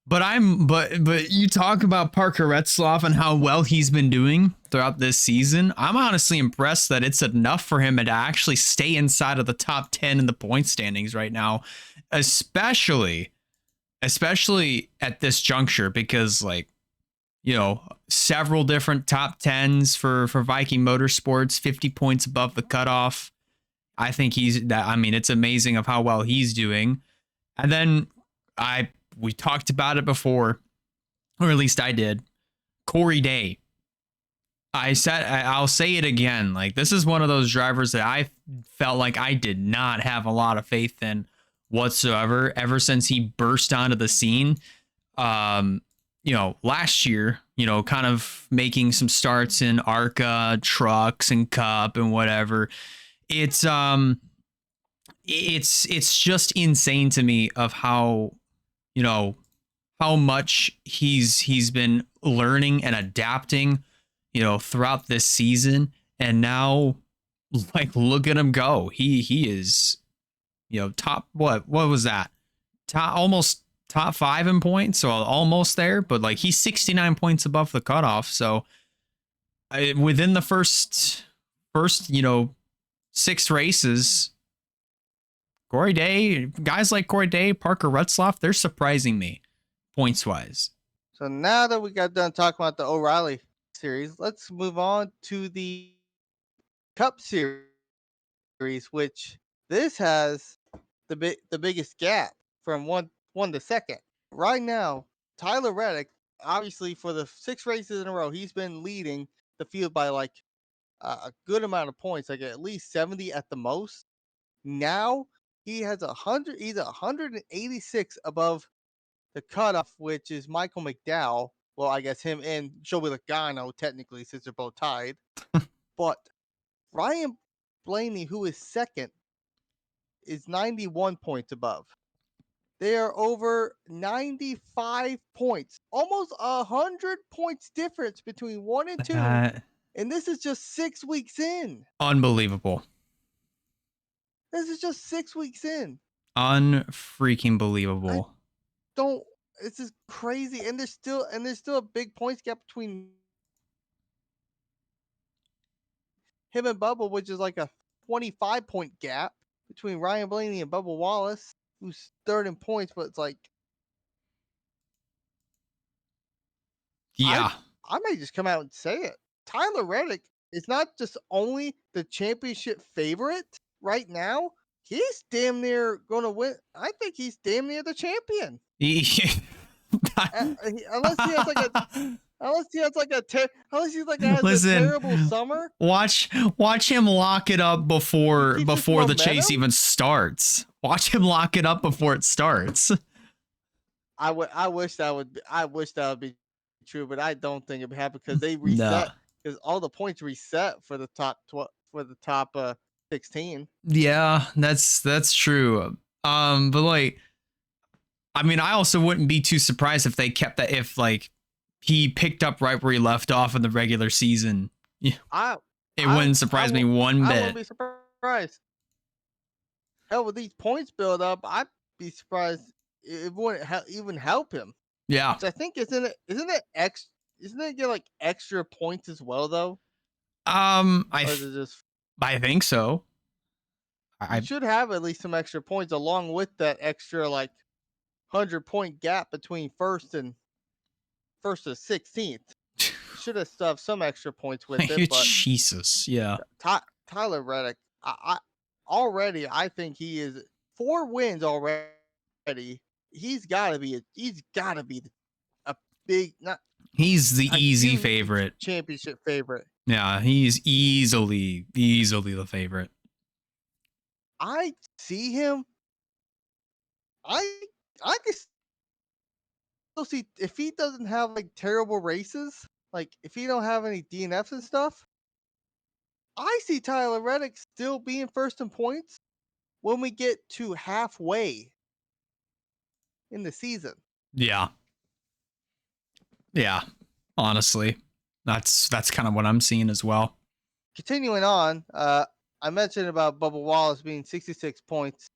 But you talk about Parker Retzlaff and how well he's been doing throughout this season. I'm honestly impressed that it's enough for him to actually stay inside of the top 10 in the point standings right now, especially at this juncture, because like, you know, several different top 10s for Viking Motorsports, 50 points above the cutoff. I think it's amazing of how well he's doing. And then we talked about it before, or at least I did. Corey Day. I'll say it again. Like, this is one of those drivers that I felt like I did not have a lot of faith in whatsoever ever since he burst onto the scene. Last year, kind of making some starts in ARCA, trucks, and Cup and whatever. It's just insane to me of how much he's been learning and adapting, throughout this season. And now, like, look at him go. He is, top, what was that? Almost top 5 in points, so almost there, but like he's 69 points above the cutoff. So within the first 6 races, Corey Day, guys like Corey Day, Parker Retzlaff, they're surprising me points wise. So now that we got done talking about the O'Reilly series, let's move on to the Cup series, which this has the biggest gap from one to second. Right now, Tyler Reddick, obviously for the 6 races in a row, he's been leading the field by like a good amount of points, like at least 70 at the most. Now he has 100. He's 186 above the cutoff, which is Michael McDowell. Well, I guess him and Joey Logano, technically, since they're both tied. But Ryan Blaney, who is second, is 91 points above. They are over 95 points, almost 100 points difference between 1 and 2. And this is just 6 weeks in. Unbelievable. This is just 6 weeks in. Unfreaking believable. This is crazy. And there's still a big points gap between him and Bubba, which is like a 25-point gap between Ryan Blaney and Bubba Wallace, who's third in points, but it's like, yeah, I may just come out and say it. Tyler Reddick is not just only the championship favorite right now. He's damn near going to win. I think he's damn near the champion. Unless he has like a terrible summer. Watch him lock it up before the chase even starts. Watch him lock it up before it starts. I wish that would be true, but I don't think it would happen because they reset because all the points reset for the top 16. Yeah, that's true. But like, I mean, I also wouldn't be too surprised if they kept that, if like he picked up right where he left off in the regular season. It wouldn't surprise me one bit. I wouldn't be surprised. Hell, with these points build up, I'd be surprised it wouldn't even help him. Yeah. Which I think isn't it get like extra points as well though? I think so. I should have at least some extra points along with that extra like 100-point gap between first and 16th. Should have stuffed some extra points with it. But Jesus, yeah. Tyler Reddick, I think he is 4 wins already. He's got to be a big, not. He's the easy favorite, championship favorite. Yeah, he's easily the favorite. I see him. I can still see if he doesn't have like terrible races, like if he don't have any DNFs and stuff. I see Tyler Reddick still being first in points when we get to halfway. in the season. Yeah. Yeah. Honestly, that's kind of what I'm seeing as well. Continuing on, I mentioned about Bubba Wallace being 66 points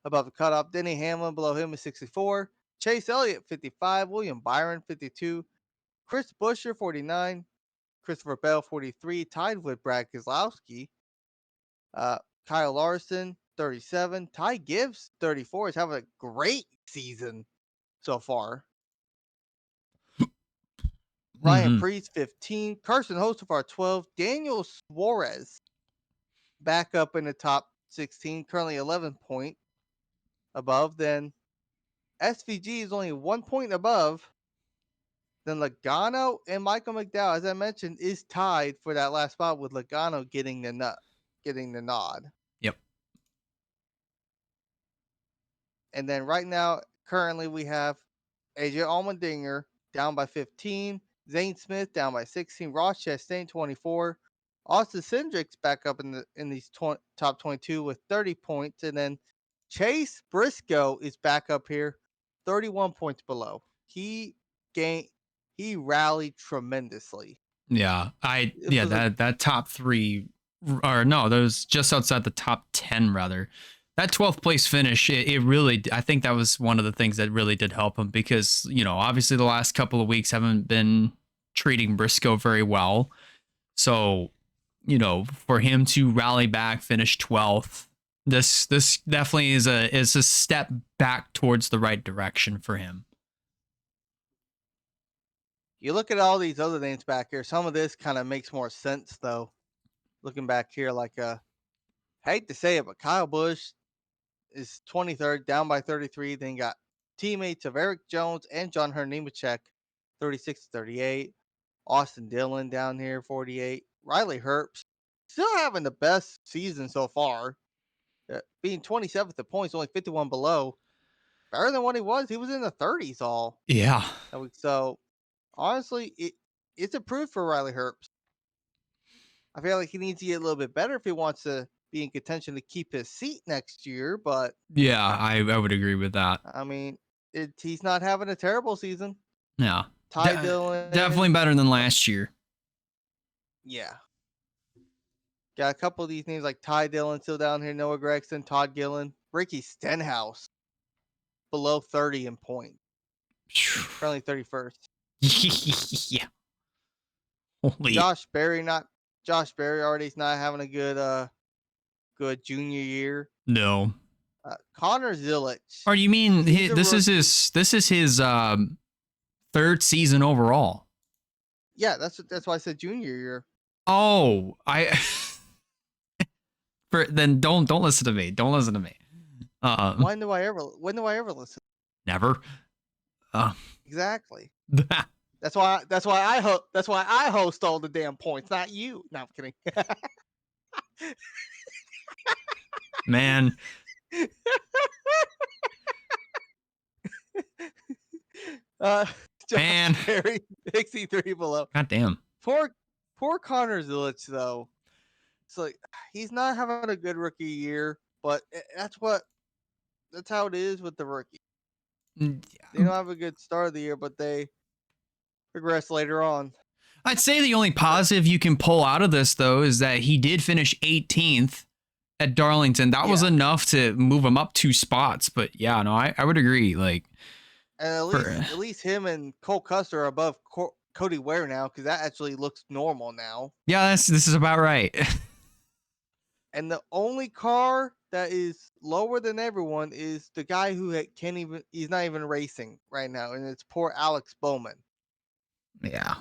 above the cutoff. Denny Hamlin below him is 64. Chase Elliott 55. William Byron 52. Chris Buescher 49. Christopher Bell 43. Tied with Brad Keselowski. Kyle Larson 37. Ty Gibbs 34 is having a great season so far. Ryan Preece 15. Carson Hocevar 12. Daniel Suarez back up in the top 16, currently 11 point above. Then SVG is only 1 point above. Then Logano and Michael McDowell, as I mentioned, is tied for that last spot with Logano getting the nod. Yep. And then right now, currently we have AJ Allmendinger down by 15, Zane Smith down by 16, Ross Chastain 24, Austin Cindric's back up in these top 22 with 30 points, and then Chase Briscoe is back up here, 31 points below. He rallied tremendously. Yeah, that top 3, or no, those just outside the top 10 rather. That 12th place finish, it really, I think that was one of the things that really did help him because, obviously the last couple of weeks haven't been treating Briscoe very well. So, for him to rally back, finish 12th, this definitely is a step back towards the right direction for him. You look at all these other names back here. Some of this kind of makes more sense, though. Looking back here, hate to say it, but Kyle Busch is 23rd, down by 33. Then you got teammates of Eric Jones and John Nemechek, 36 to 38. Austin Dillon down here, 48. Riley Herbst still having the best season so far, being 27th at points, only 51 below. Better than what he was. He was in the 30s all. Yeah. So honestly, it's approved for Riley Herbst. I feel like he needs to get a little bit better if he wants to be in contention to keep his seat next year. But yeah, I would agree with that. I mean, he's not having a terrible season. Yeah, Ty Dillon, definitely better than last year. Yeah, got a couple of these names like Ty Dillon still down here. Noah Gragson, Todd Gillen, Ricky Stenhouse below 30 in points. Currently 31st. Yeah. Holy. Josh Berry already's not having a good junior year. No. Connor Zilic. Or you mean this is his third season overall? Yeah, that's why I said junior year. Oh, then don't listen to me. Don't listen to me. When do I ever listen? Never. Exactly. That's why I host all the damn points, not you. No, I'm kidding. Man. Man. Perry, 63 below. God damn. Poor Connor Zilic though. It's like he's not having a good rookie year, but that's how it is with the rookie. They don't have a good start of the year, but they progress later on. I'd say the only positive you can pull out of this though is that he did finish 18th at Darlington. That was enough to move him up 2 spots. But yeah, no, I would agree. Like, and at least him and Cole Custer are above Cody Ware now because that actually looks normal now. Yeah, this is about right. And the only car that is lower than everyone is the guy who he's not even racing right now, and it's poor Alex Bowman. Yeah.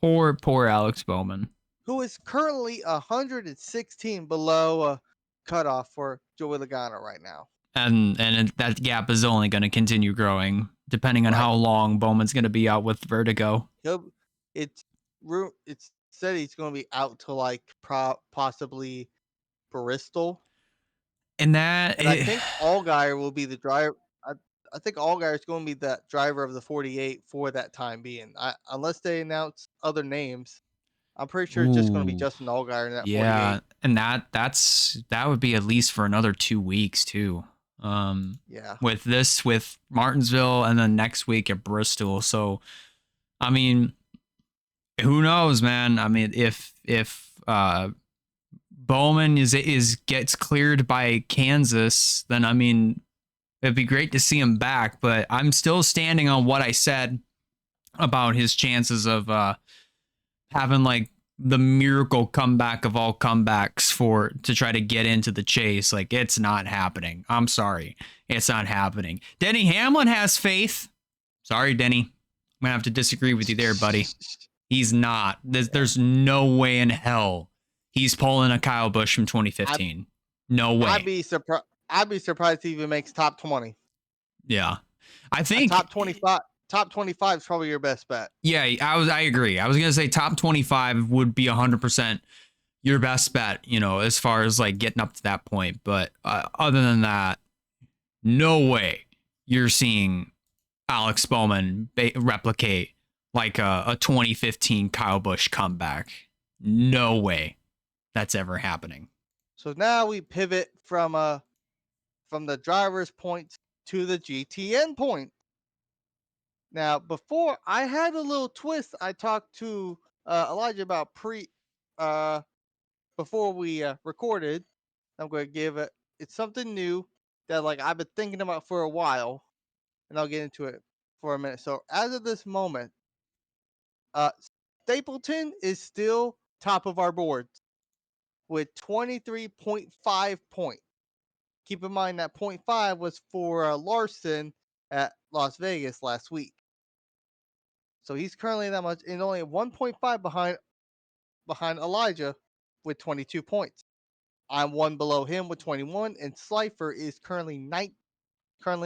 Poor Alex Bowman. Who is currently 116 below cutoff for Joey Logano right now. And that gap is only going to continue growing depending on how long Bowman's going to be out with vertigo. It's said he's going to be out to like possibly Bristol. And I think Allgaier will be the driver. I think Allgaier is going to be the driver of the 48 for that time being. Unless they announce other names, I'm pretty sure it's just going to be Justin Allgaier in that 48. Yeah, and that would be at least for another 2 weeks too. Yeah. with Martinsville and then next week at Bristol. So, I mean, who knows, man? I mean, if Bowman is gets cleared by Kansas, then I mean, it'd be great to see him back. But I'm still standing on what I said about his chances of having like the miracle comeback of all comebacks to try to get into the chase. Like, it's not happening. I'm sorry. It's not happening. Denny Hamlin has faith. Sorry, Denny. I'm gonna have to disagree with you there, buddy. He's not. There's no way in hell he's pulling a Kyle Busch from 2015. No way. I'd be surprised if he even makes top 20. Yeah. I A think top 25. Top 25 is probably your best bet. Yeah, I agree. I was gonna say top 25 would be 100% your best bet, as far as like getting up to that point. But other than that, no way you're seeing Alex Bowman replicate like a 2015 Kyle Busch comeback. No way that's ever happening. So now we pivot from the driver's points to the GTN point. Now, before I had a little twist, I talked to Elijah about before we recorded. I'm going to give it. It's something new that like I've been thinking about for a while, and I'll get into it for a minute. So as of this moment, uh, Stapleton is still top of our boards with 23.5 points. Keep in mind that 0.5 was for Larson at Las Vegas last week. So he's currently that much, and only 1.5 behind Elijah with 22 points. I'm one below him with 21, and Slifer is currently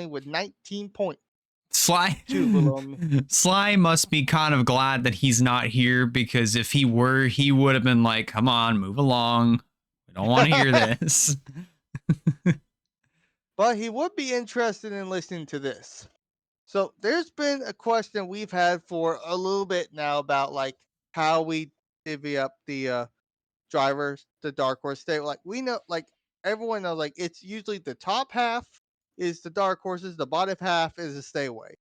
with 19 points. Sly Two below me. Sly must be kind of glad that he's not here, because if he were, he would have been like, "Come on, move along. We don't want to hear this." But he would be interested in listening to this. So there's been a question we've had for a little bit now about like how we divvy up the drivers, the dark horse stay. Like we know, like everyone knows, like it's usually the top half is the dark horses, the bottom half is a stay away.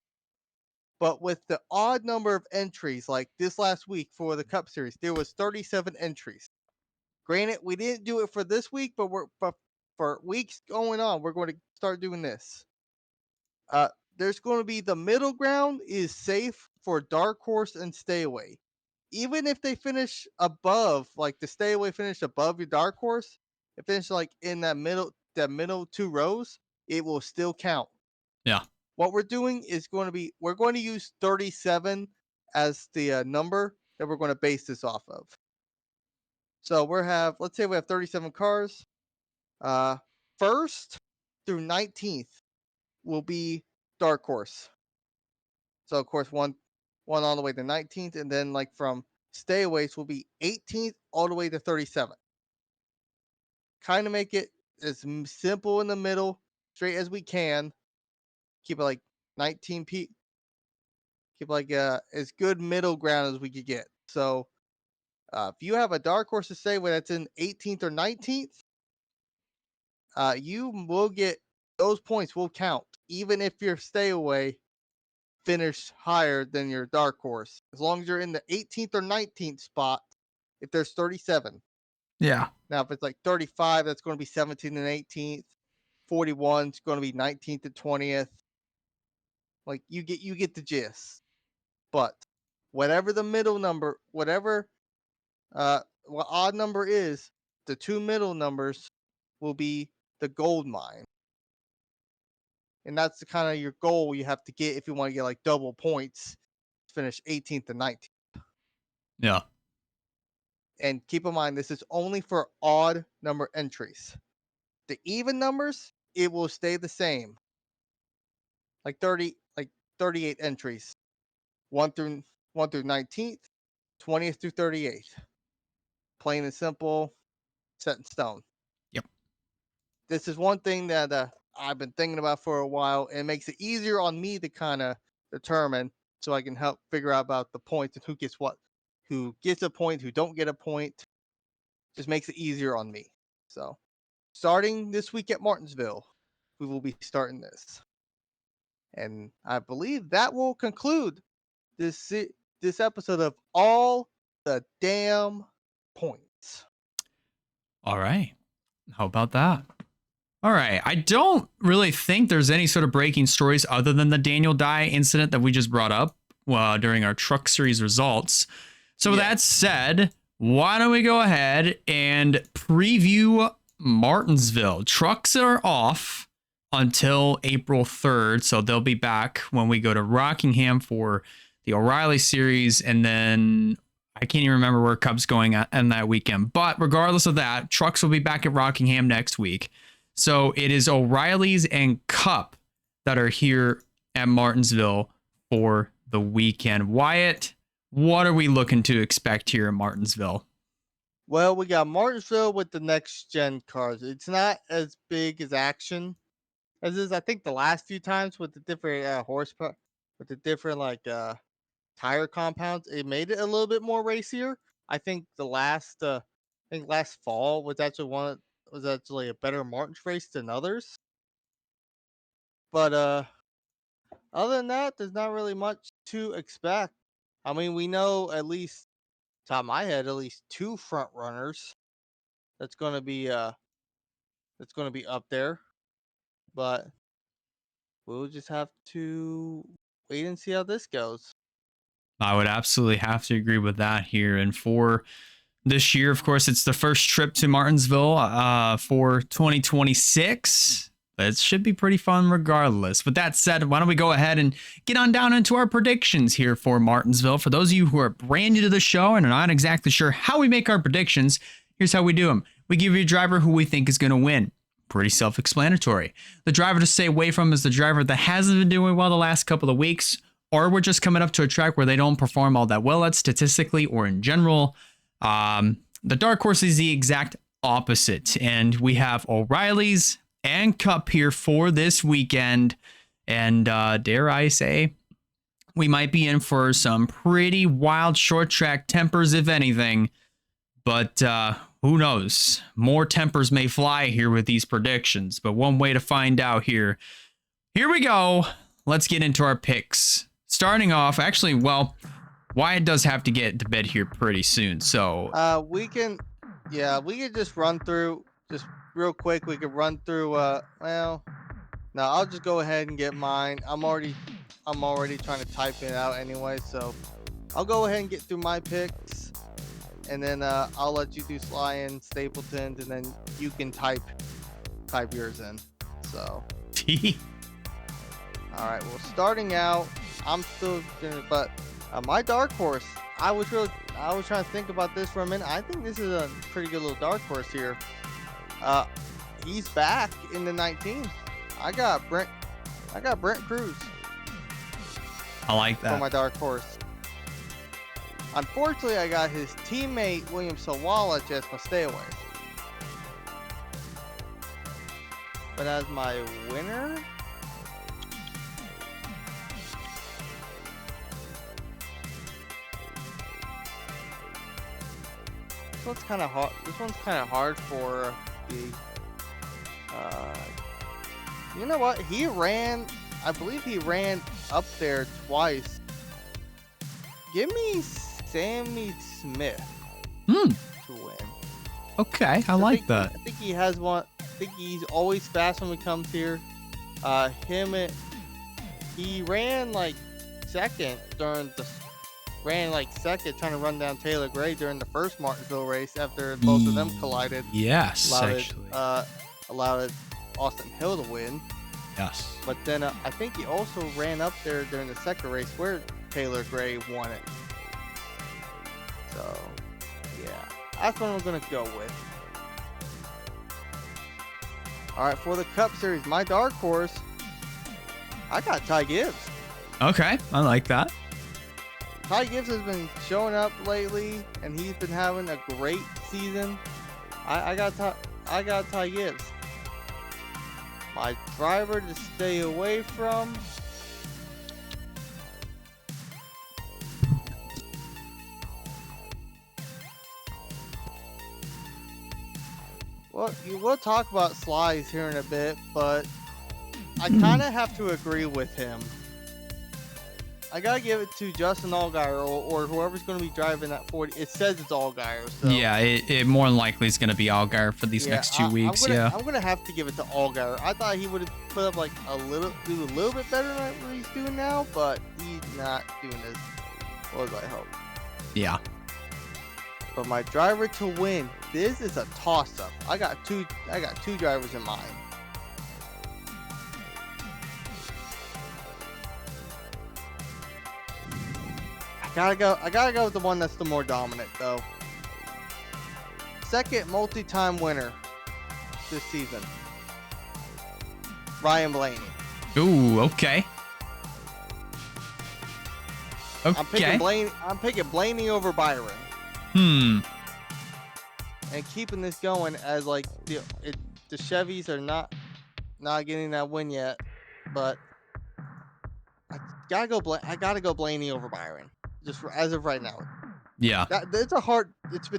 But with the odd number of entries, like this last week for the Cup Series, there was 37 entries. Granted, we didn't do it for this week, but for weeks going on, we're going to start doing this. There's going to be the middle ground is safe for dark horse and stay away. Even if they finish above, like the stay away finish above your dark horse, it finish like in that middle two rows, it will still count. Yeah. What we're doing is we're going to use 37 as the number that we're going to base this off of. So let's say we have 37 cars. First through 19th will be dark horse. So of course one all the way to 19th, and then like from stayaways will be 18th all the way to 37th. Kind of make it as simple in the middle, straight as we can. Keep it like 19 p. Keep like as good middle ground as we could get. So if you have a dark horse to stay with that's in 18th or 19th, you will get those points will count even if your stay away finish higher than your dark horse, as long as you're in the 18th or 19th spot. If there's 37, Yeah. now if it's like 35, that's going to be 17th and 18th. 41 is going to be 19th and 20th. Like you get the gist. But whatever the middle number, whatever what odd number is, the two middle numbers will be the gold mine. And that's the kind of your goal you have to get if you want to get like double points, finish 18th and 19th. Yeah. And keep in mind, this is only for odd number entries. The even numbers, it will stay the same. Like 38 entries. 1 through 19th, 20th through 38th. Plain and simple, set in stone. Yep. This is one thing that I've been thinking about for a while, and it makes it easier on me to kind of determine, so I can help figure out about the points and who gets what, who gets a point, who don't get a point. Just makes it easier on me. So starting this week at Martinsville, we will be starting this. And I believe that will conclude this episode of All the Damn Points. All right. How about that? All right. I don't really think there's any sort of breaking stories other than the Daniel Dye incident that we just brought up during our Truck Series results. So that said, why don't we go ahead and preview Martinsville? Trucks are off until April 3rd, so they'll be back when we go to Rockingham for the O'Reilly Series, and then I can't even remember where Cup's going on that weekend. But regardless of that, trucks will be back at Rockingham next week. So it is O'Reilly's and Cup that are here at Martinsville for the weekend. Wyatt, what are we looking to expect here in Martinsville? Well, we got Martinsville with the next gen cars. It's not as big as action as is, I think, the last few times with the different horsepower, with the different tire compounds. It made it a little bit more racier. I think last fall was actually a better Martins race than others. But other than that, there's not really much to expect. I mean, we know at least top of my head at least two front runners that's going to be up there, but we'll just have to wait and see how this goes. I would absolutely have to agree with that here. And for this year, of course, it's the first trip to Martinsville for 2026. It should be pretty fun regardless. With that said, why don't we go ahead and get on down into our predictions here for Martinsville. For those of you who are brand new to the show and are not exactly sure how we make our predictions, here's how we do them. We give you a driver who we think is going to win. Pretty self-explanatory. The driver to stay away from is the driver that hasn't been doing well the last couple of weeks, or we're just coming up to a track where they don't perform all that well at statistically or in general. The dark horse is the exact opposite, and we have O'Reilly's and Cup here for this weekend, and dare I say, we might be in for some pretty wild short track tempers, if anything, but who knows? More tempers may fly here with these predictions, but one way to find out here we go. Let's get into our picks. Starting off, actually, well, Wyatt does have to get to bed here pretty soon, so we can just run through just real quick. We could run through no, I'll just go ahead and get mine. I'm already trying to type it out anyway, so I'll go ahead and get through my picks, and then I'll let you do Sly and Stapleton's, and then you can type yours in. So all right, well, starting out, I'm still gonna, but my dark horse, I was trying to think about this for a minute. I think this is a pretty good little dark horse here. He's back in the 19. I got Brent Cruz. I like that for my dark horse. Unfortunately, I got his teammate William Sawala as my stay away. But as my winner, this one's kind of hard for the. You know what? I believe he ran up there twice. Give me Sammy Smith to win. Okay, I like that. I think he has one. I think he's always fast when it comes here. He ran second trying to run down Taylor Gray during the first Martinsville race after both of them collided. Yes, allowed Austin Hill to win. Yes. But then I think he also ran up there during the second race where Taylor Gray won it. So, yeah, that's what I'm going to go with. All right, for the Cup Series, my dark horse, I got Ty Gibbs. Okay, I like that. Ty Gibbs has been showing up lately, and he's been having a great season. I got Ty Gibbs. My driver to stay away from. Well, we'll talk about Slides here in a bit, but I kind of have to agree with him. I gotta give it to Justin Allgaier or whoever's going to be driving that 40. It says it's Allgaier. So. Yeah, it more than likely is going to be Allgaier for these next 2 weeks. I'm gonna have to give it to Allgaier. I thought he would have put up like do a little bit better than what he's doing now, but he's not doing as well as I hope. Yeah. But my driver to win, this is a toss-up. I got two drivers in mind. I gotta go with the one that's the more dominant though. Second multi-time winner this season, Ryan Blaney. Ooh, okay. Okay. I'm picking Blaney over Byron. And keeping this going as like the Chevys are not getting that win yet, but I gotta go Blaney over Byron. Just as of right now. Yeah. It's a hard. If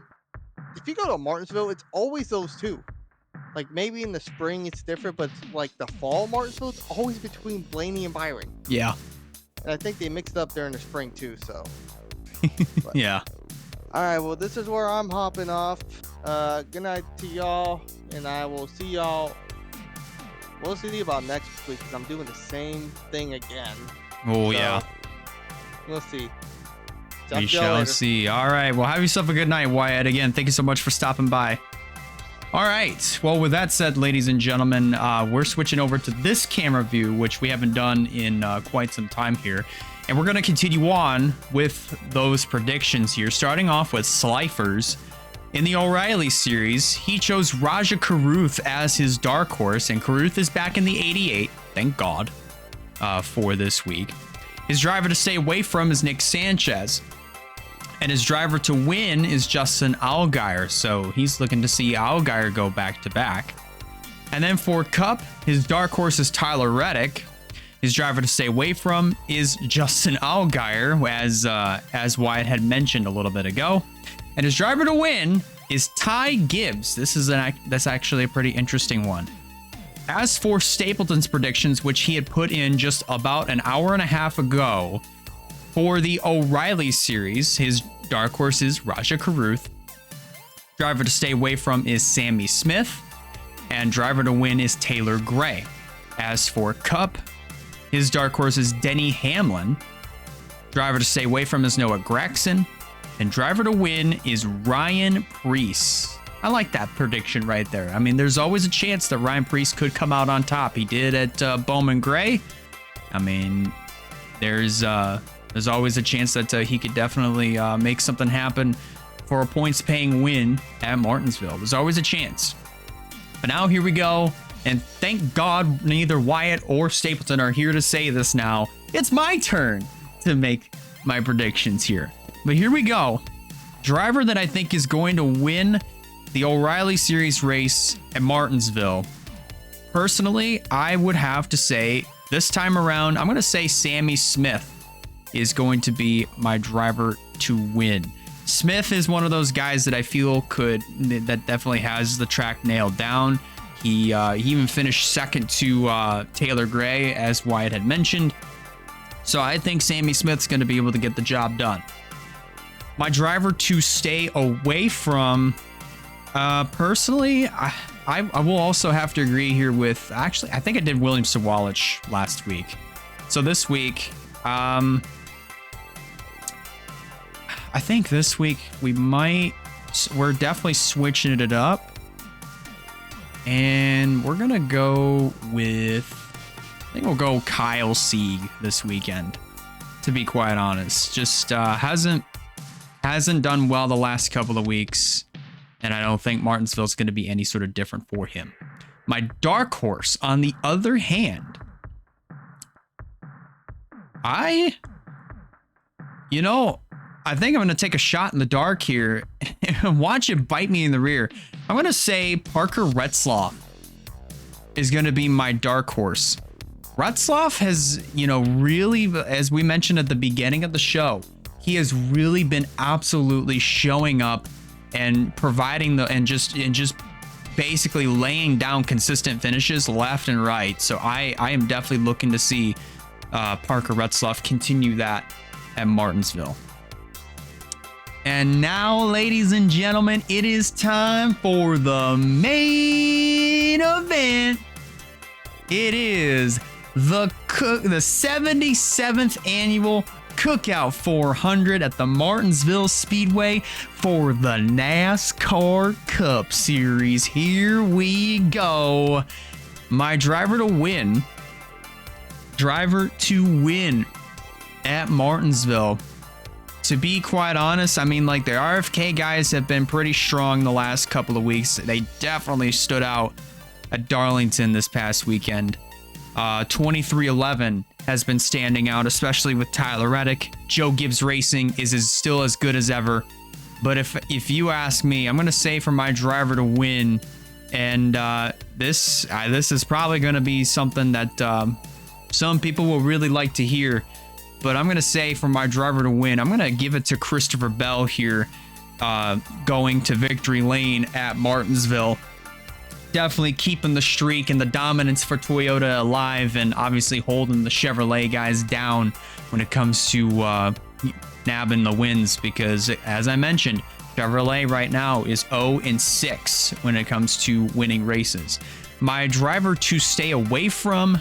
you go to Martinsville, it's always those two. Like maybe in the spring it's different, but like the fall Martinsville, it's always between Blaney and Byron. Yeah. And I think they mixed up there in the spring too. So. Yeah. All right. Well, this is where I'm hopping off. Good night to y'all, and I will see y'all. We'll see you about next week because I'm doing the same thing again. Oh yeah. We'll see. We shall see. All right. Well, have yourself a good night, Wyatt. Again, thank you so much for stopping by. All right. Well, with that said, ladies and gentlemen, we're switching over to this camera view, which we haven't done in quite some time here. And we're going to continue on with those predictions here, starting off with Slifers. In the O'Reilly series, he chose Raja Caruth as his dark horse, and Caruth is back in the 88, thank God, for this week. His driver to stay away from is Nick Sanchez. And his driver to win is Justin Allgaier. So he's looking to see Allgaier go back-to-back. And then for Cup, his dark horse is Tyler Reddick. His driver to stay away from is Justin Allgaier, as Wyatt had mentioned a little bit ago. And his driver to win is Ty Gibbs. That's actually a pretty interesting one. As for Stapleton's predictions, which he had put in just about an hour and a half ago, for the O'Reilly series, his dark horse is Raja Caruth. Driver to stay away from is Sammy Smith. And driver to win is Taylor Gray. As for Cup, his dark horse is Denny Hamlin. Driver to stay away from is Noah Gragson. And driver to win is Ryan Preece. I like that prediction right there. I mean, there's always a chance that Ryan Preece could come out on top. He did at Bowman Gray. I mean, there's always a chance that he could definitely make something happen for a points-paying win at Martinsville. There's always a chance. But now here we go. And thank God neither Wyatt or Stapleton are here to say this now. It's my turn to make my predictions here. But here we go. Driver that I think is going to win the O'Reilly Series race at Martinsville. Personally, I would have to say this time around, I'm going to say Sammy Smith is going to be my driver to win. Smith is one of those guys that I feel that definitely has the track nailed down. He even finished second to Taylor Gray, as Wyatt had mentioned. So I think Sammy Smith's going to be able to get the job done. My driver to stay away from, personally, I will also have to agree here with, actually, I think I did William Sawalich last week. So this week, I think this week we're definitely switching it up. And we're going to go with, I think we'll go Kyle Sieg this weekend, to be quite honest. Just hasn't done well the last couple of weeks, and I don't think Martinsville's going to be any sort of different for him. My dark horse, on the other hand, I think I'm going to take a shot in the dark here and watch it bite me in the rear. I'm going to say Parker Retzlaff is going to be my dark horse. Retzlaff has, really, as we mentioned at the beginning of the show, he has really been absolutely showing up and providing and just basically laying down consistent finishes left and right. So I am definitely looking to see Parker Retzlaff continue that at Martinsville. And now, ladies and gentlemen, it is time for the main event. It is the 77th annual Cookout 400 at the Martinsville Speedway for the NASCAR Cup Series. Here we go. My driver to win at Martinsville. To be quite honest, I mean, like, the RFK guys have been pretty strong the last couple of weeks. They definitely stood out at Darlington this past weekend. 2311 has been standing out, especially with Tyler Reddick. Joe Gibbs Racing is still as good as ever. But if you ask me, I'm going to say for my driver to win, and this is probably going to be something that some people will really like to hear. But I'm going to say for my driver to win, I'm going to give it to Christopher Bell here, going to victory lane at Martinsville. Definitely keeping the streak and the dominance for Toyota alive, and obviously holding the Chevrolet guys down when it comes to nabbing the wins, because as I mentioned, Chevrolet right now is 0-6 when it comes to winning races. My driver to stay away from,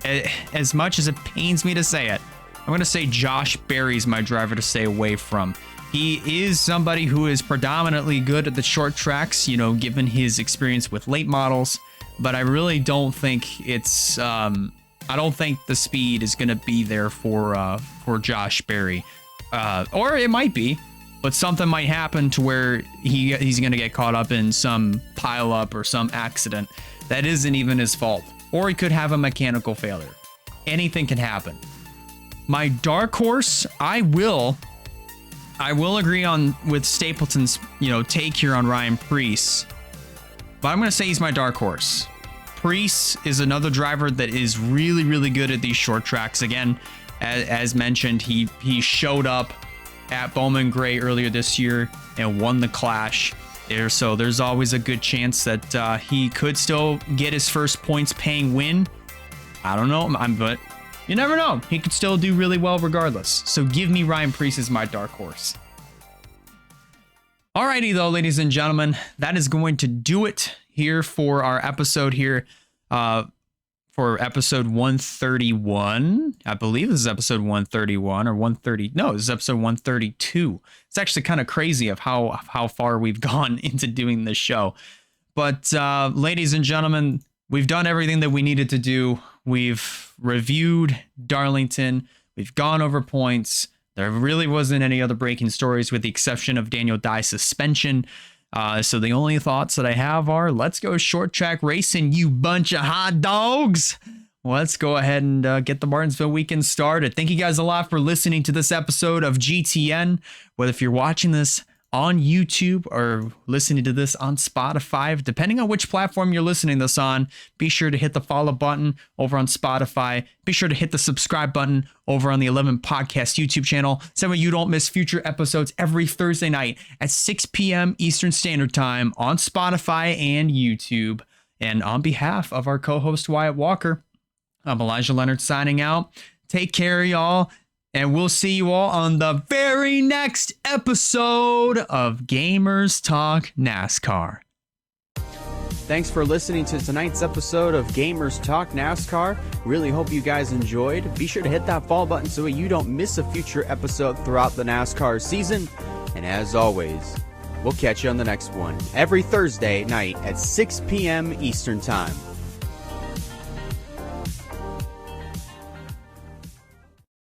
as much as it pains me to say it, I'm going to say Josh Berry's my driver to stay away from. He is somebody who is predominantly good at the short tracks, you know, given his experience with late models, but I really don't think it's, I don't think the speed is going to be there for Josh Berry. Or it might be, but something might happen to where he's going to get caught up in some pileup or some accident that isn't even his fault. Or he could have a mechanical failure. Anything can happen. My dark horse, I will agree with Stapleton's, take here on Ryan Preece, but I'm going to say he's my dark horse. Preece is another driver that is really, really good at these short tracks. Again, as mentioned, he showed up at Bowman Gray earlier this year and won the Clash there. So there's always a good chance that he could still get his first points paying win. I don't know, but you never know. He could still do really well regardless. So give me Ryan Preece as my dark horse. Alrighty though, ladies and gentlemen, that is going to do it here for our episode here. For episode 131. I believe this is episode 131 or 130. No, this is episode 132. It's actually kind of crazy of how far we've gone into doing this show. But ladies and gentlemen, we've done everything that we needed to do. We've reviewed Darlington. We've gone over points. There really wasn't any other breaking stories with the exception of Daniel Dye's suspension. So the only thoughts that I have are, let's go short track racing, you bunch of hot dogs. Let's go ahead and get the Martinsville weekend started. Thank you guys a lot for listening to this episode of GTN. Whether if you're watching this on YouTube or listening to this on Spotify, depending on which platform you're listening to this on, be sure to hit the follow button over on Spotify. Be sure to hit the subscribe button over on the 11 Podcast YouTube channel, so that you don't miss future episodes every Thursday night at 6 p.m. Eastern Standard Time on Spotify and YouTube. And on behalf of our co-host Wyatt Walker, I'm Elijah Leonard signing out. Take care, y'all. And we'll see you all on the very next episode of Gamers Talk NASCAR. Thanks for listening to tonight's episode of Gamers Talk NASCAR. Really hope you guys enjoyed. Be sure to hit that follow button so you don't miss a future episode throughout the NASCAR season. And as always, we'll catch you on the next one every Thursday night at 6 p.m. Eastern Time.